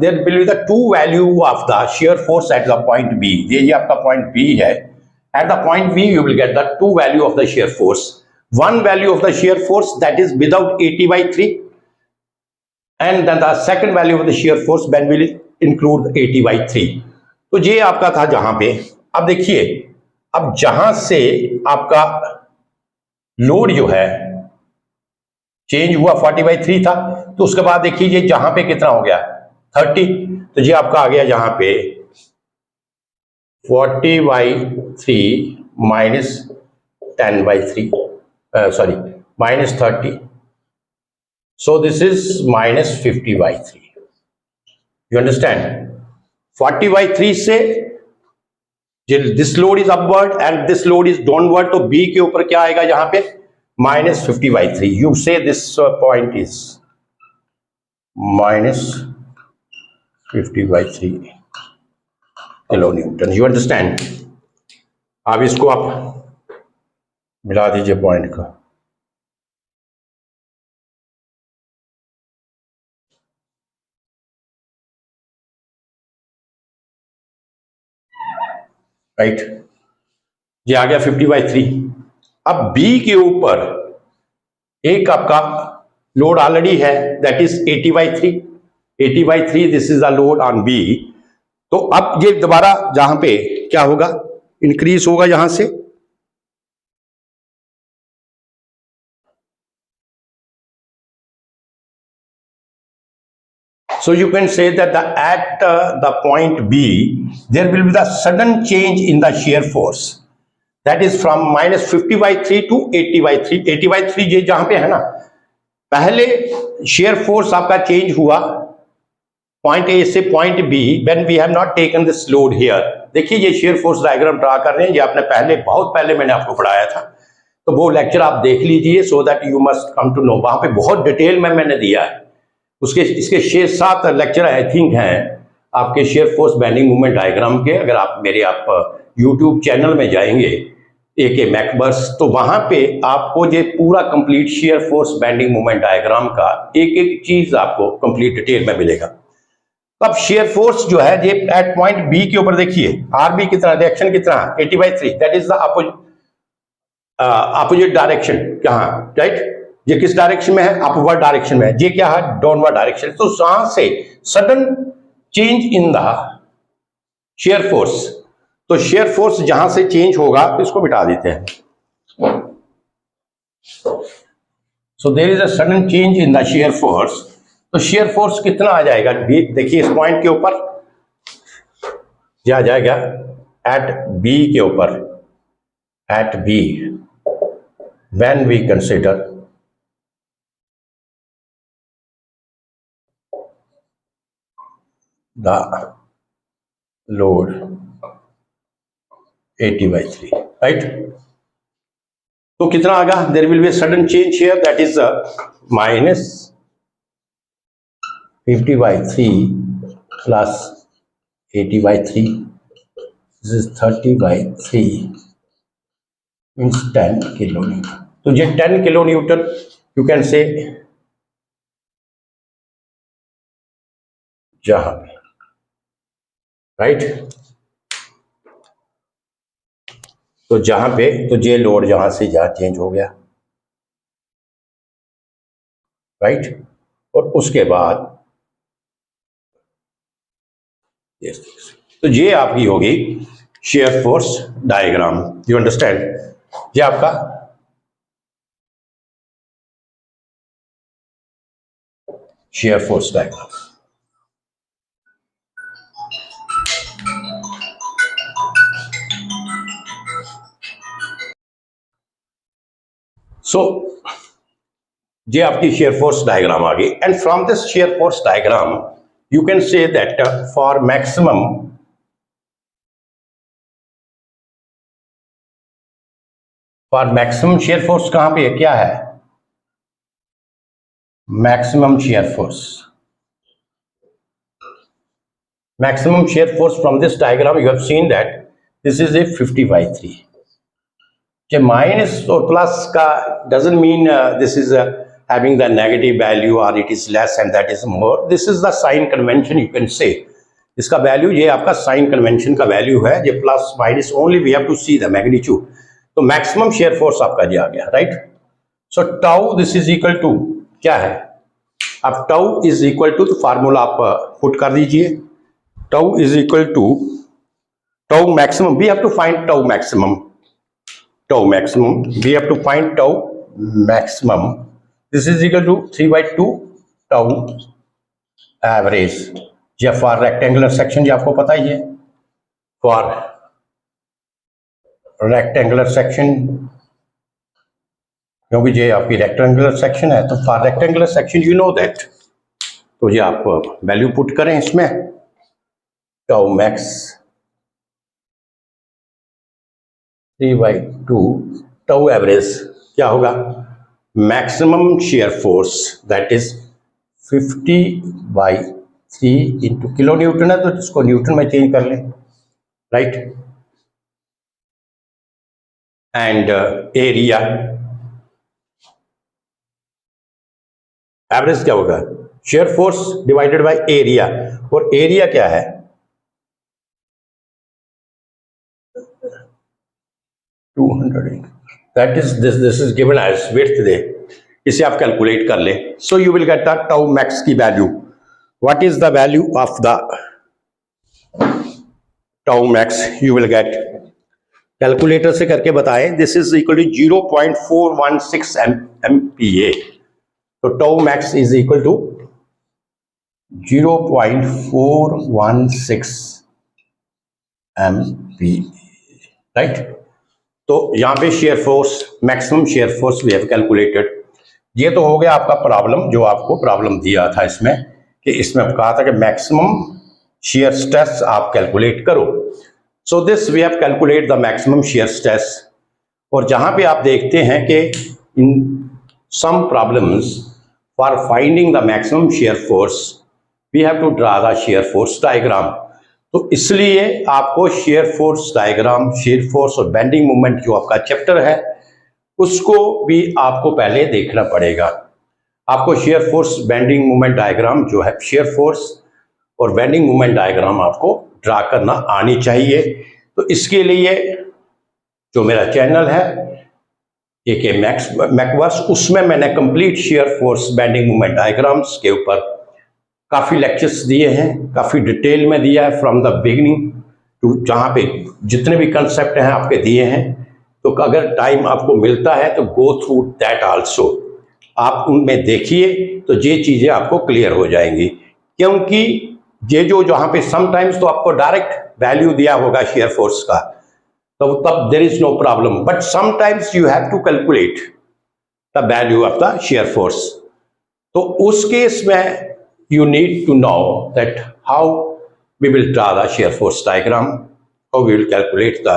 there will be the two value of the shear force at the point B. ये आपका point B है. At the point B you will get the two value of the shear force. One value of the shear force that is without 80/3, and then the second value of the shear force when will include 80/3. तो ये आपका था जहां पे। अब देखिए, अब जहां से आपका लोड जो है चेंज हुआ 40/3 था, तो उसके बाद देखिए ये जहां पे कितना हो गया? 30। तो ये आपका आ गया जहां पे 40/3 minus 10/3, sorry minus 30, so this is minus 50/3, you understand? 40/3 से this load is upward and this load is downward, तो बी के ऊपर क्या आएगा यहाँ पे? Minus 50/3. You say this point is -50/3 kilo Newton. You understand? अब इसको आप मिला दीजिए पॉइंट का। राइट, ये आ गया 50/3। अब बी के ऊपर एक आपका लोड ऑलरेडी है, that is 80/3। 80/3 this is the load on B. तो अब ये दोबारा जहां पे क्या होगा, इंक्रीज होगा यहां से। So you can say that at the point B, there will be the sudden change in the shear force. That is from -50/3 to 80/3। 80/3 ये जहां पे है ना, पहले shear force आपका चेंज हुआ पॉइंट ए से point B when we have not taken this load here. देखिए ये shear force डायग्राम ड्रा कर रहे हैं, ये आपने पहले बहुत पहले मैंने आपको पढ़ाया था, तो वो लेक्चर आप देख लीजिए so that you must come to know. वहां पे बहुत डिटेल में मैंने दिया है। उसके इसके 6-7 लेक्चर आई थिंक हैं आपके shear force bending movement diagram के। अगर आप मेरे यूट्यूब चैनल में जाएंगे AK मैकबर्स, तो वहां पे आपको ये पूरा complete shear force bending movement diagram का एक एक चीज आपको कंप्लीट डिटेल में मिलेगा। अब शेयर फोर्स जो है ये एट पॉइंट बी के ऊपर देखिए, आरबी कितना, रिएक्शन कितना, 80/3, that is the opposite direction. कहाँ, राइट, ये किस डायरेक्शन में है, अपवर्ड डायरेक्शन में है। ये क्या है, डाउनवर्ड डायरेक्शन। तो वहां से sudden change in the shear force, तो शेयर फोर्स जहां से चेंज होगा तो इसको मिटा देते हैं। So there is a sudden change in the shear force. तो शेयर फोर्स कितना आ जाएगा, देखिए इस पॉइंट के ऊपर क्या आ जाएगा, एट बी के ऊपर, at B when we consider the load 80/3, right? तो कितना आगा, there will be a sudden change here, that is -50/3 plus 80/3, this is 30/3 means 10 kilonewton। तो ये 10 kilonewton you can say जहां पे, राइट, तो जहां पे, तो ये लोड जहां से जहां चेंज हो गया, राइट। और उसके बाद तो ये आपकी होगी share force diagram. You understand? ये आपका शेयर फोर्स डायग्राम। सो ये आपकी शेयर फोर्स डायग्राम आ गई। And from this share force diagram you can say that for maximum shear force कहां पे है, क्या है, maximum shear force. Maximum shear force from this diagram you have seen that this is a 50/3। Minus और प्लस का doesn't mean this is having the negative value or it is less and that is more. This is the sign convention you can say. इसका वैल्यू, ये आपका साइन कन्वेंशन का वैल्यू है, ये plus minus only we have to see the magnitude. तो मैक्सिमम शेयर फोर्स आपका ये आ गया, right. So tau this is equal to क्या है, अब टाउ इज इक्वल टू, तो फार्मूला आप पुट कर दीजिए, tau is equal to tau maximum, we have to find tau maximum, tau maximum, we have to find tau maximum, this is equal to 3/2 tau average। या फॉर रेक्टेंगुलर सेक्शन, ये आपको पता ही है, फॉर रेक्टेंगुलर सेक्शन, क्योंकि ये आपकी रेक्टेंगुलर सेक्शन है, तो for rectangular section you know that, तो ये आप वैल्यू पुट करें इसमें, tau max 3/2 tau एवरेज क्या होगा, maximum shear force that is 50/3 into kilo Newton है, तो इसको न्यूटन में चेंज कर लें, राइट। एंड एरिया एवरेज क्या होगा, shear force divided by area, और एरिया क्या है 200, that is this is given as width दे, इसे आप कैलकुलेट कर ले। So you will get the tau max की value. What is the value of the tau max, you will get, calculator से करके बताएं, this is equal to 0.416 MPa। तो tau max is equal to 0.416 MPa, right. तो यहां पे shear force, maximum shear force we have calculated. ये तो हो गया आपका प्रॉब्लम, जो आपको प्रॉब्लम दिया था इसमें, कि इसमें कहा था कि मैक्सिमम शेयर स्ट्रेस आप कैलकुलेट करो। So this we have calculate the maximum shear stress. और जहां पे आप देखते हैं कि in some problems for finding the maximum shear force we have to draw the shear force diagram. तो इसलिए आपको shear force diagram, shear force और बेंडिंग मोमेंट जो आपका चैप्टर है, उसको भी आपको पहले देखना पड़ेगा। आपको shear force bending moment diagram जो है, शेयर फोर्स और बेंडिंग मोमेंट डायग्राम आपको ड्रा करना आनी चाहिए। तो इसके लिए जो मेरा चैनल है AK मैकवर्स, उसमें मैंने complete shear force bending moment diagrams के ऊपर काफ़ी लेक्चर्स दिए हैं, काफ़ी डिटेल में दिया है फ्रॉम द बिगिनिंग टू, जहाँ पे जितने भी कंसेप्ट हैं आपके दिए हैं। तो अगर टाइम आपको मिलता है तो गो थ्रू दैट आल्सो, आप उनमें देखिए तो ये चीज़ें आपको क्लियर हो जाएंगी। क्योंकि ये जो जहाँ पे समटाइम्स तो आपको डायरेक्ट वैल्यू दिया होगा शेयर फोर्स का, तो तब there is no problem, but sometimes you have to calculate the value of the shear force. तो उस केस में you need to know that how we will draw the shear force diagram, how we will calculate the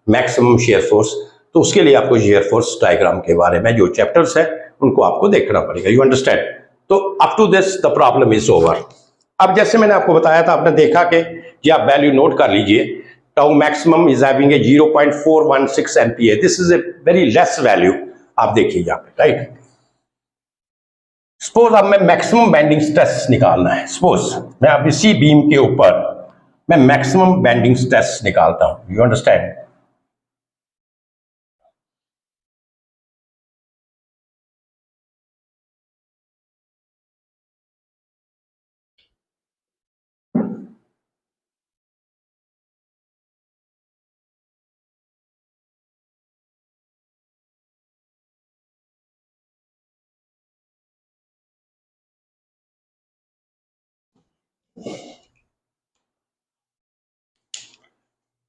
maximum shear force। तो उसके लिए आपको shear force diagram के बारे में जो chapters है उनको आपको देखना पड़ेगा, you understand। तो up to this the problem is over। अब जैसे मैंने आपको बताया था, आपने देखा कि ये आप वैल्यू नोट कर लीजिए, tau maximum is having a 0.416 MPa, this is a very less value, आप देखिए यहाँ पे, राइट। सपोज अब मैं मैक्सिमम बेंडिंग स्ट्रेस निकालना है, सपोज मैं अब इसी बीम के ऊपर मैं मैक्सिमम बेंडिंग स्ट्रेस निकालता हूं, you understand.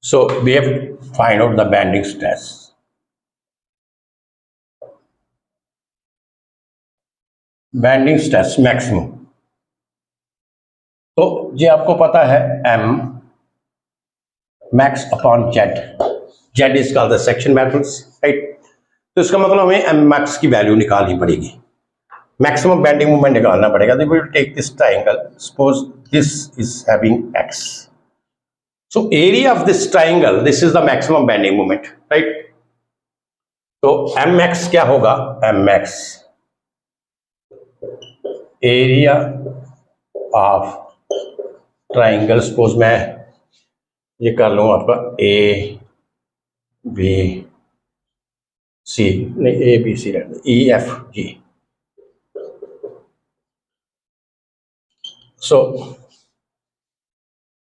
So we have to find out the bending stress. Bending stress maximum, तो ये आपको पता है M max upon Z, Z is called the section metals, right। तो इसका मतलब हमें M max की वैल्यू निकालनी पड़ेगी, मैक्सिमम बेंडिंग मोमेंट निकालना पड़ेगा। तो we will take this triangle, suppose this is having X, so area of this triangle, this is the maximum bending moment, right। तो mx क्या होगा, mx area of triangle, suppose मैं ये कर लूँ आपका A B C, नहीं A B C E F G। सो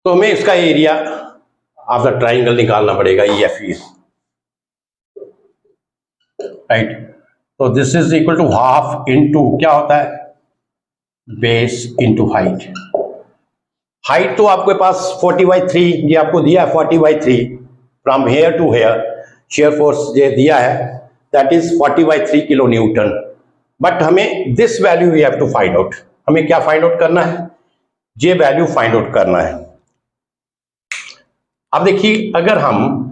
तो हमें इसका एरिया ऑफ द ट्राइंगल निकालना पड़ेगा, EFE, राइट। तो this is equal to half into क्या होता है, बेस इनटू हाइट। हाइट तो आपके पास 40/3 ये आपको दिया है, 40/3 from here to here shear force ये दिया है, that is 40/3 kilo newton. But हमें this value we have to find out, हमें क्या फाइंड आउट करना है, ये वैल्यू फाइंड आउट करना है। अब देखिए, अगर हम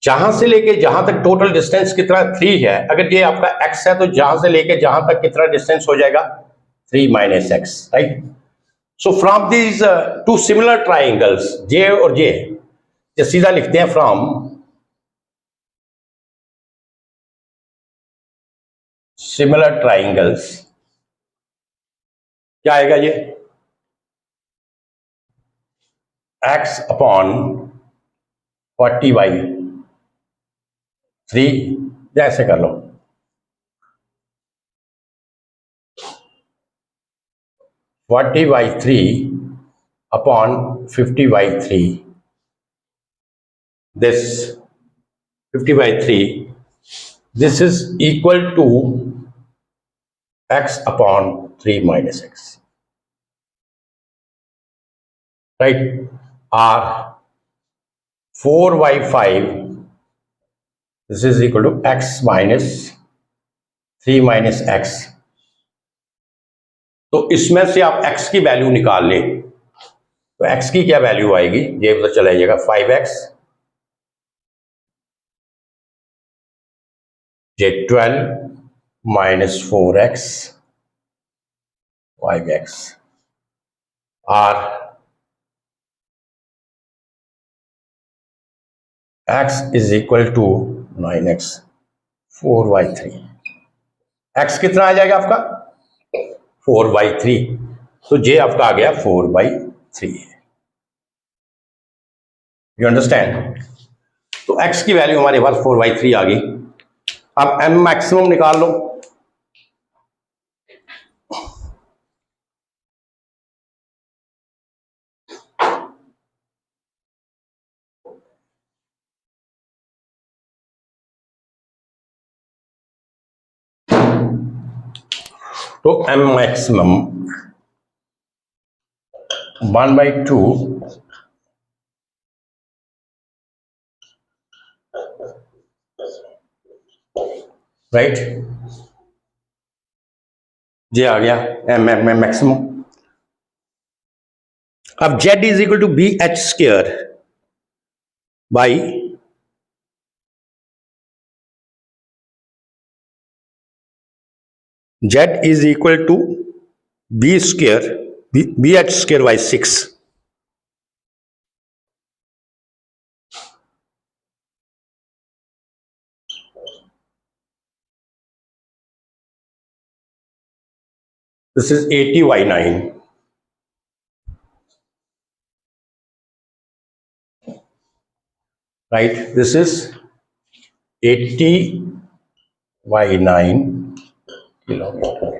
जहां से लेके जहां तक टोटल डिस्टेंस कितना 3 है, अगर ये आपका x है तो जहां से लेके जहां तक कितना डिस्टेंस हो जाएगा 3 minus x, right. So from these two similar triangles J और जे, सीधा लिखते हैं फ्रॉम सिमिलर ट्राइंगल्स, क्या आएगा ये x अपॉन 40/3, जैसे कर लो 40/3 upon 50/3, this 50/3, this is equal to x upon 3 minus x, right? Or 4/5, this is equal to x minus 3 minus x. तो इसमें से आप x की वैल्यू निकाल लें, तो x की क्या वैल्यू आएगी ये पता चला जाएगा, 5x, ये 12 minus 4x 5x, और x is equal to 9x 4/3, x कितना आ जाएगा आपका 4/3, तो जे आपका आ गया 4/3, यू अंडरस्टैंड। तो x की वैल्यू हमारे पास 4/3 आ गई। अब m मैक्सिमम निकाल लो, तो m मैक्सिमम 1/2 राइट, ये आ गया m मैक्सिमम। अब z is equal to B H square by z is equal to b square bh square by 6. This is 80/9, right? This is 80/9 kilometre,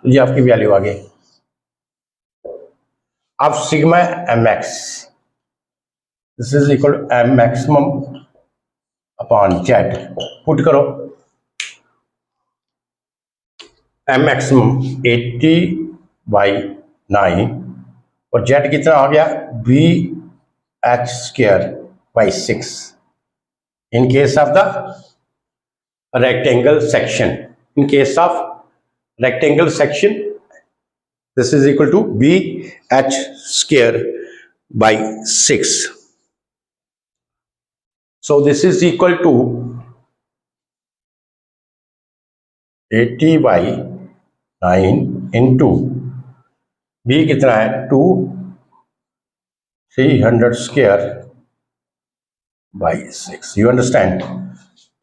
ये आपकी वैल्यू आ गई। अब sigma M X, this is equal to M maximum upon Z, put करो एम मैक्सिमम 80/9 और जेड कितना आ गया B H square by 6 in case of the rectangle section. In case of rectangle section, this is equal to bh square by 6. So this is equal to 80/9 into b कितना है 300 square by 6. You understand?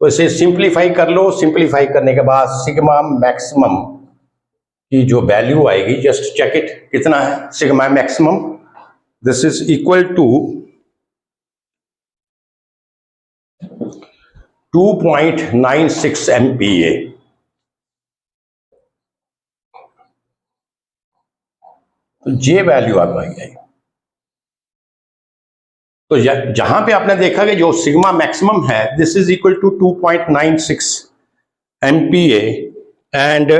तो इसे सिंप्लीफाई कर लो, सिंप्लीफाई करने के बाद सिग्मा मैक्सिमम की जो वैल्यू आएगी, जस्ट चेक इट, कितना है sigma maximum, this is equal to 2.96 MPa। तो ये वैल्यू आ गई। तो जहां पे आपने देखा कि जो सिग्मा मैक्सिमम है this is equal to 2.96 MPa and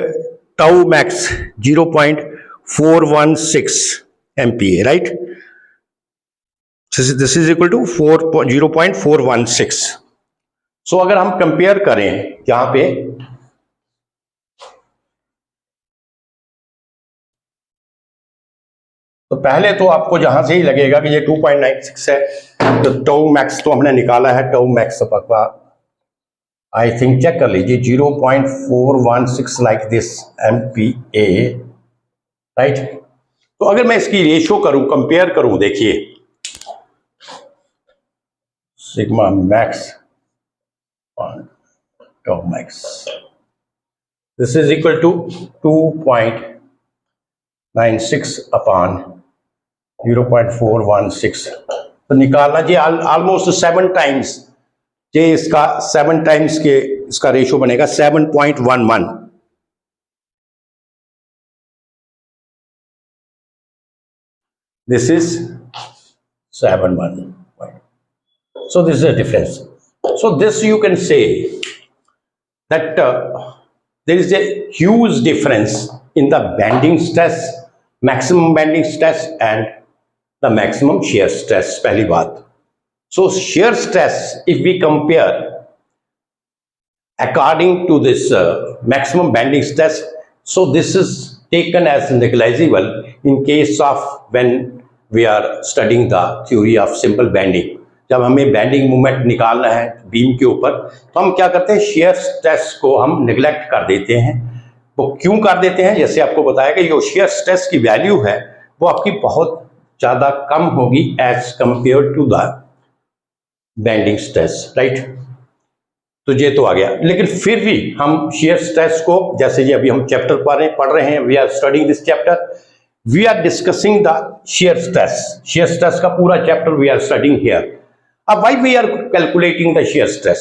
tau max 0.416 MPa, right? This is equal to 0.416। So अगर हम कंपेयर करें यहां पे तो पहले तो आपको जहां से ही लगेगा कि ये 2.96 है, तो टाउ मैक्स तो हमने निकाला है, टाउ मैक्स आपका आई थिंक चेक कर लीजिए 0.416 लाइक दिस MPa, राइट। तो अगर मैं इसकी रेशियो करूं, कंपेयर करूं, देखिए sigma max tau max, this is equal to 2.96 upon 0.416, तो निकालना जी ऑलमोस्ट 7 टाइम्स, ये इसका 7 टाइम्स के इसका रेशियो बनेगा 7.11, this is 7.1, so this is a difference. So this you can say that there is a huge difference in the bending stress, maximum bending stress and the maximum shear stress, पहली बात. So shear stress, if we compare according to this maximum bending stress, so this is taken as negligible in case of when we are studying the theory of simple bending. जब हमें बेंडिंग मूवमेंट निकालना है बीम के ऊपर, तो हम क्या करते हैं, शेयर स्ट्रेस को हम निगलेक्ट कर देते हैं. वो क्यों कर देते हैं? जैसे आपको बताया कि जो शेयर स्ट्रेस की वैल्यू है वो आपकी बहुत ज़्यादा कम होगी as compare to the bending stress, right. तो ये तो आ गया, लेकिन फिर भी हम शेयर स्ट्रेस को, जैसे ये अभी हम चैप्टर पढ़ रहे हैं, we are studying this chapter, we are discussing the shear stress का पूरा chapter we are studying here. अब why we are calculating the shear stress?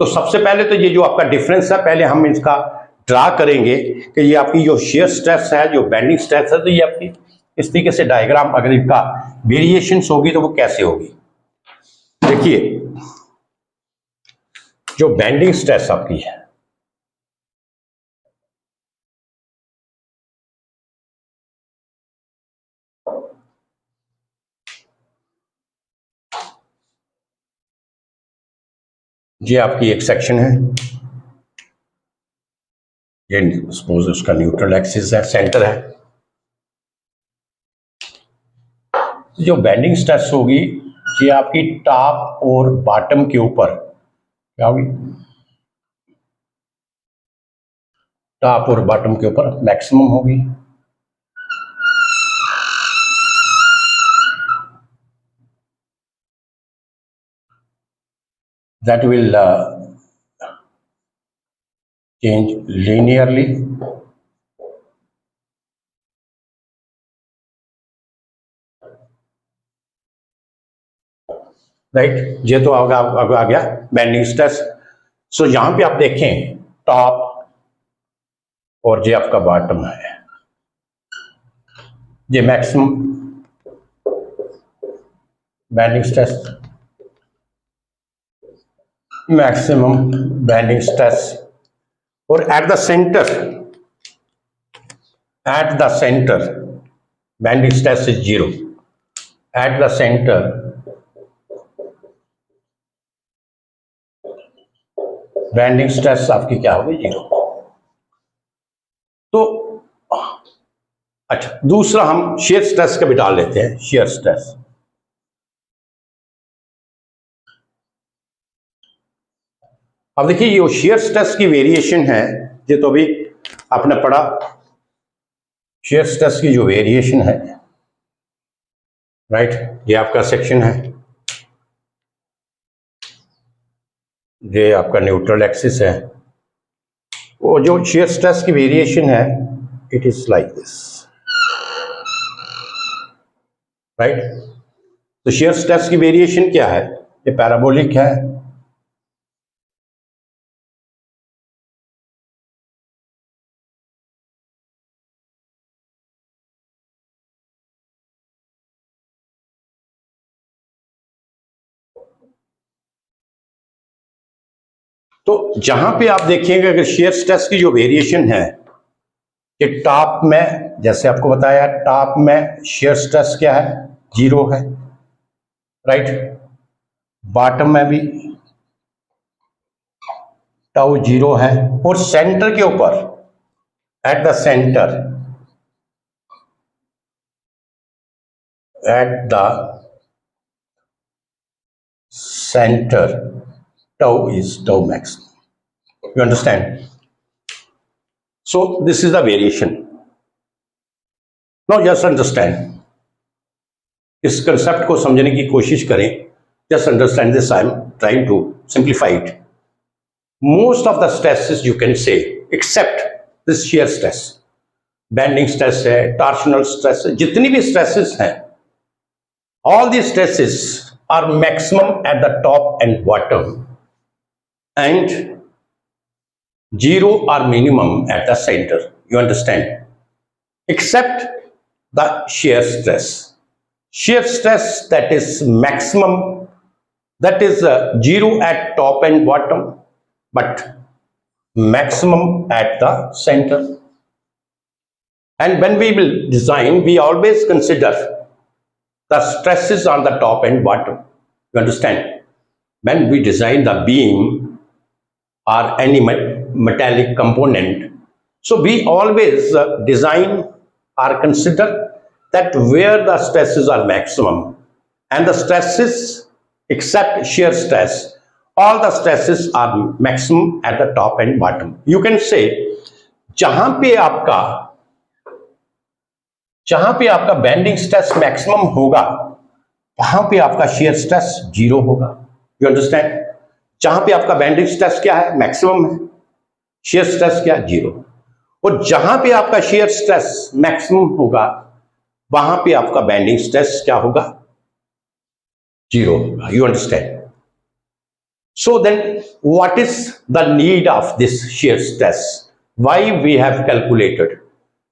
तो सबसे पहले तो ये जो आपका डिफरेंस है, पहले हम इसका ड्रा करेंगे कि ये आपकी जो शेयर स्ट्रेस है, जो बेंडिंग स्ट्रेस है, तो ये आपकी इस तरीके से डायग्राम, अगर इनका वेरिएशंस होगी तो वो कैसे होगी. देखिए जो बेंडिंग स्ट्रेस आपकी है, ये आपकी एक सेक्शन है, ये सपोज उसका न्यूट्रल एक्सिस है, सेंटर है. जो बेंडिंग स्ट्रेस होगी ये आपकी टॉप और बॉटम के ऊपर क्या होगी, टॉप और बॉटम के ऊपर मैक्सिमम होगी. That will change linearly. Right, ये तो आ गया बेंडिंग स्ट्रेस. सो यहां पे आप देखें टॉप और ये आपका बॉटम है, ये maximum bending stress, maximum bending stress. और at the center bending stress is 0. At the center bending stress आपकी क्या होगी, 0. तो अच्छा, दूसरा हम शेयर स्ट्रेस का भी डाल लेते हैं. शेयर स्ट्रेस, अब देखिए ये शेयर स्ट्रेस की वेरिएशन है, ये तो अभी आपने पढ़ा. शेयर स्ट्रेस की जो वेरिएशन है, राइट, ये आपका सेक्शन है, ये आपका न्यूट्रल एक्सिस है. वो जो शेयर स्ट्रेस की वेरिएशन है, it is like this, right. तो शेयर स्ट्रेस की वेरिएशन क्या है, ये पैराबोलिक है. तो जहां पे आप देखेंगे अगर शेयर स्ट्रेस की जो वेरिएशन है, कि टॉप में, जैसे आपको बताया, टॉप में शेयर स्ट्रेस क्या है, 0 है, राइट. बॉटम में भी टाउ 0 है, और सेंटर के ऊपर, eight the centre at the center, tau is tau max. You understand? So this is the variation. Now just understand. इस कंसेप्ट को समझने की कोशिश करें. Just understand this. I am trying to simplify it. Most of the stresses you can say, except this shear stress, bending stress है, torsional stress है, जितनी भी stresses हैं, all these stresses are maximum at the top and bottom, and zero or minimum at the center. You understand? Except the shear stress. Shear stress, that is maximum, that is zero at top and bottom, but maximum at the center. And when we will design, we always consider the stresses on the top and bottom. You understand? When we design the beam or any metallic component, so we always design or consider that where the stresses are maximum, and the stresses except shear stress, all the stresses are maximum at the top and bottom. You can say जहां पे आपका बेंडिंग स्ट्रेस मैक्सिमम होगा, वहां पे आपका shear stress जीरो होगा. You understand? जहां पे आपका बेंडिंग स्ट्रेस क्या है, मैक्सिमम है, shear stress क्या, जीरो. और जहां पे आपका shear stress मैक्सिमम होगा, वहां पे आपका बेंडिंग स्ट्रेस क्या होगा, जीरो होगा. You understand? So then what is the need of this shear stress? Why we have calculated,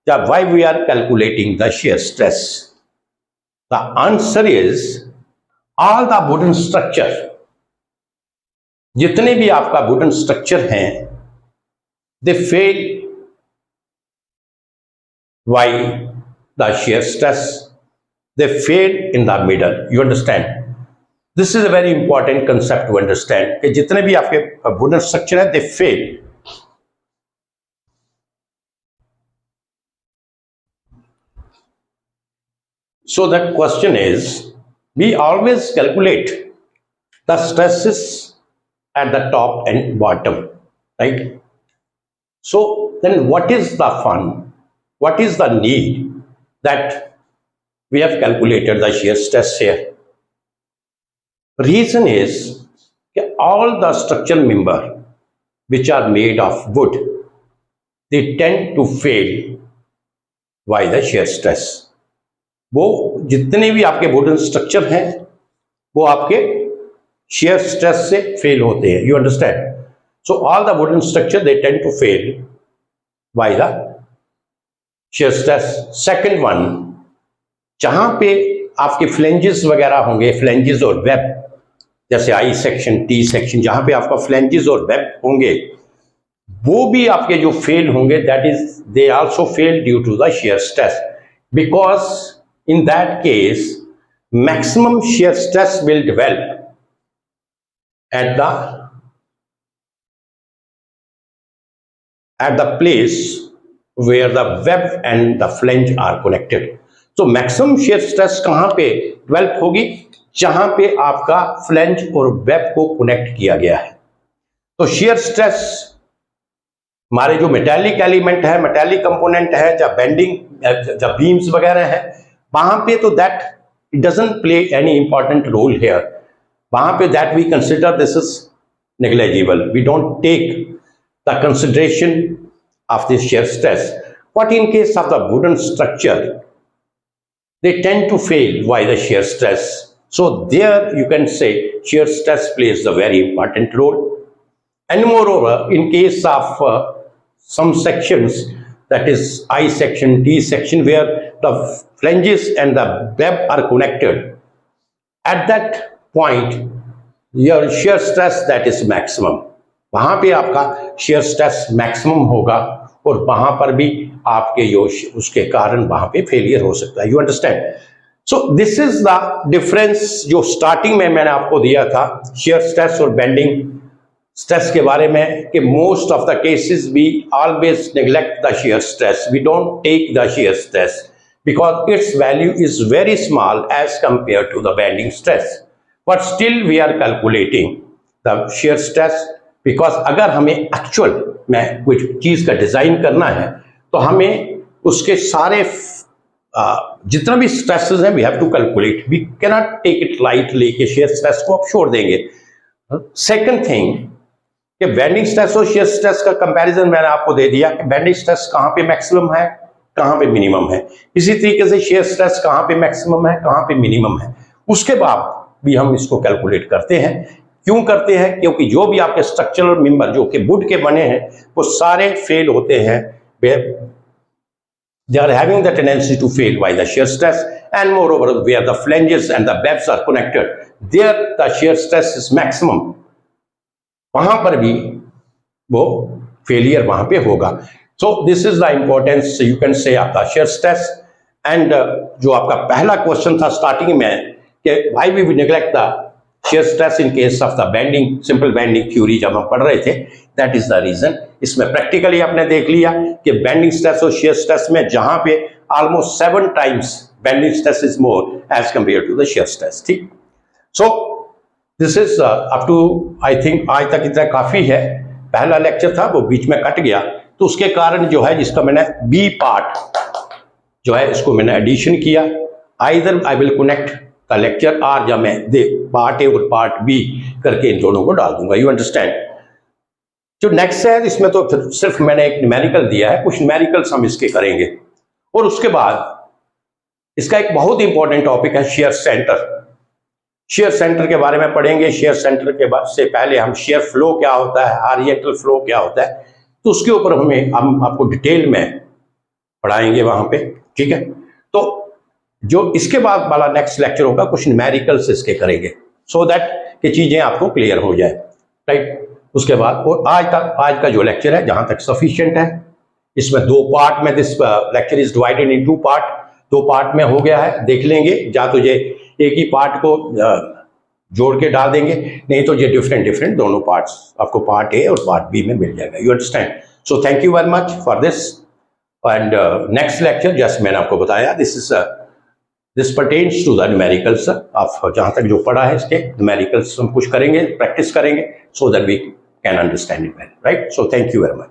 why we are calculating the shear stress? The answer is all the wooden structure, जितने भी आपका वुडन स्ट्रक्चर हैं, they fail. Why? The shear stress, they fail in the middle. You understand? This is a very important concept to understand. कि जितने भी आपके wooden structure है, they fail. So the question is, we always calculate the stresses at the top and bottom, right? So then what is the fun? What is the need that we have calculated the shear stress here? Reason is that all the structural member which are made of wood, they tend to fail by the shear stress. वो जितने भी आपके वुडन स्ट्रक्चर हैं, वो आपके shear stress से फेल होते हैं. You understand? So all the wooden structure, they tend to fail by the shear stress. Second one, जहां पे आपके फ्लेंजेस वगैरह होंगे, फ्लेंजेस और वेब, जैसे आई सेक्शन, टी सेक्शन, जहां पे आपका फ्लेंजेस और वेब होंगे, वो भी आपके जो फेल होंगे, that is they also fail due to the shear stress, because in that case maximum shear stress will develop at the place where the web and the flange are connected. So maximum shear stress कहां पे डेवलप होगी, जहां पे आपका फ्लेंज और वेब को कनेक्ट किया गया है. तो shear stress हमारे जो मेटालिक एलिमेंट है, मेटालिक कंपोनेंट है, जब बेंडिंग, जब बीम्स वगैरह है, वहां पे तो that it doesn't play any important role here. वहां पे that we consider this is negligible. We don't take the consideration of this shear stress. But in case of the wooden structure, they tend to fail by the shear stress. So there you can say shear stress plays a very important role. And moreover, in case of some sections, that is I section, D section, where the flanges and the web are connected, at that point your shear stress, that is maximum. वहां पे आपका shear stress मैक्सिमम होगा, और वहां पर भी आपके जो उसके कारण वहां पे फेलियर हो सकता है. You understand? So this is the difference जो स्टार्टिंग में मैंने आपको दिया था shear stress और बेंडिंग स्ट्रेस के बारे में, कि most of the cases we always neglect the shear stress, we don't take the shear stress. because its value is very small as compared to the bending stress, but still we are calculating the shear stress, because अगर हमें एक्चुअल में कुछ चीज का डिजाइन करना है तो हमें उसके सारे जितना भी स्ट्रेसेस हैं we have to calculate, we can not take it lightly कि शेयर स्ट्रेस को आप छोड़ देंगे। सेकंड थिंग कि बेंडिंग स्ट्रेस और शेयर स्ट्रेस का कंपैरिजन मैंने आपको दे दिया कि बेंडिंग स्ट्रेस कहाँ पे मैक्सिमम है, कहाँ पे मिनिमम है, इसी तरीके से शेयर स्ट्रेस कहाँ पे मैक्सिमम है, कहाँ पे मिनिमम है। उसके बाद भी हम इसको कैलकुलेट करते हैं। क्यों करते हैं? क्योंकि जो भी आपके स्ट्रक्चरल मेंबर जो कि वुड के बने हैं वो सारे फेल होते हैं, they are having the tendency to fail by the shear stress, and moreover where the flanges and the webs are connected there the shear stress is maximum, वहां पर भी वो फेलियर वहां पे होगा। So this is the importance you can से आपका शेयर स्ट्रेस। एंड जो आपका पहला क्वेश्चन था स्टार्टिंग में कि why we neglect the shear stress in case of the bending, simple bending theory जब हम पढ़ रहे थे, दैट इज द रीजन। इसमें प्रैक्टिकली आपने देख लिया कि बेंडिंग स्ट्रेस और शेयर स्ट्रेस में जहां पे almost 7 times bending stress is more as compare to the shear stress. ठीक, so this is up to I think आज तक इतना काफी है। पहला लेक्चर था वो बीच में कट गया तो उसके कारण जो है जिसका मैंने बी पार्ट जो है इसको मैंने एडिशन किया। Either I will connect the lecture or या मैं दे पार्ट ए और पार्ट बी करके इन दोनों को डाल दूंगा। You understand? जो नेक्स्ट है इसमें तो सिर्फ मैंने एक न्यूमेरिकल दिया है, कुछ न्यूमेरिकल्स हम इसके करेंगे और उसके बाद इसका एक बहुत इंपॉर्टेंट टॉपिक है शेयर सेंटर। शेयर सेंटर के बारे में पढ़ेंगे। शेयर सेंटर के बाद से पहले हम शेयर फ्लो क्या होता है, हॉरिजॉन्टल फ्लो क्या होता है, तो उसके ऊपर हम आपको डिटेल में पढ़ाएंगे वहां पे। ठीक है, तो जो इसके बाद वाला नेक्स्ट लेक्चर होगा कुछ न्यूमेरिकल्स इसके करेंगे सो दैट कि चीजें आपको क्लियर हो जाए। राइट, उसके बाद और आज का जो लेक्चर है जहां तक सफिशिएंट है, इसमें 2 पार्ट में this lecture is divided in 2 part, 2 part में हो गया है। देख लेंगे या तो ये एक ही पार्ट को जोड़ के डाल देंगे, नहीं तो ये डिफरेंट दोनों पार्ट्स आपको पार्ट ए और पार्ट बी में मिल जाएगा। You understand? So thank you very much for this and next lecture just मैंने आपको बताया this pertains to the numericals. आप जहां तक जो पढ़ा है इसके न्यूमेरिकल्स हम कुछ करेंगे, प्रैक्टिस करेंगे so that we can understand it well. Right, so thank you very much.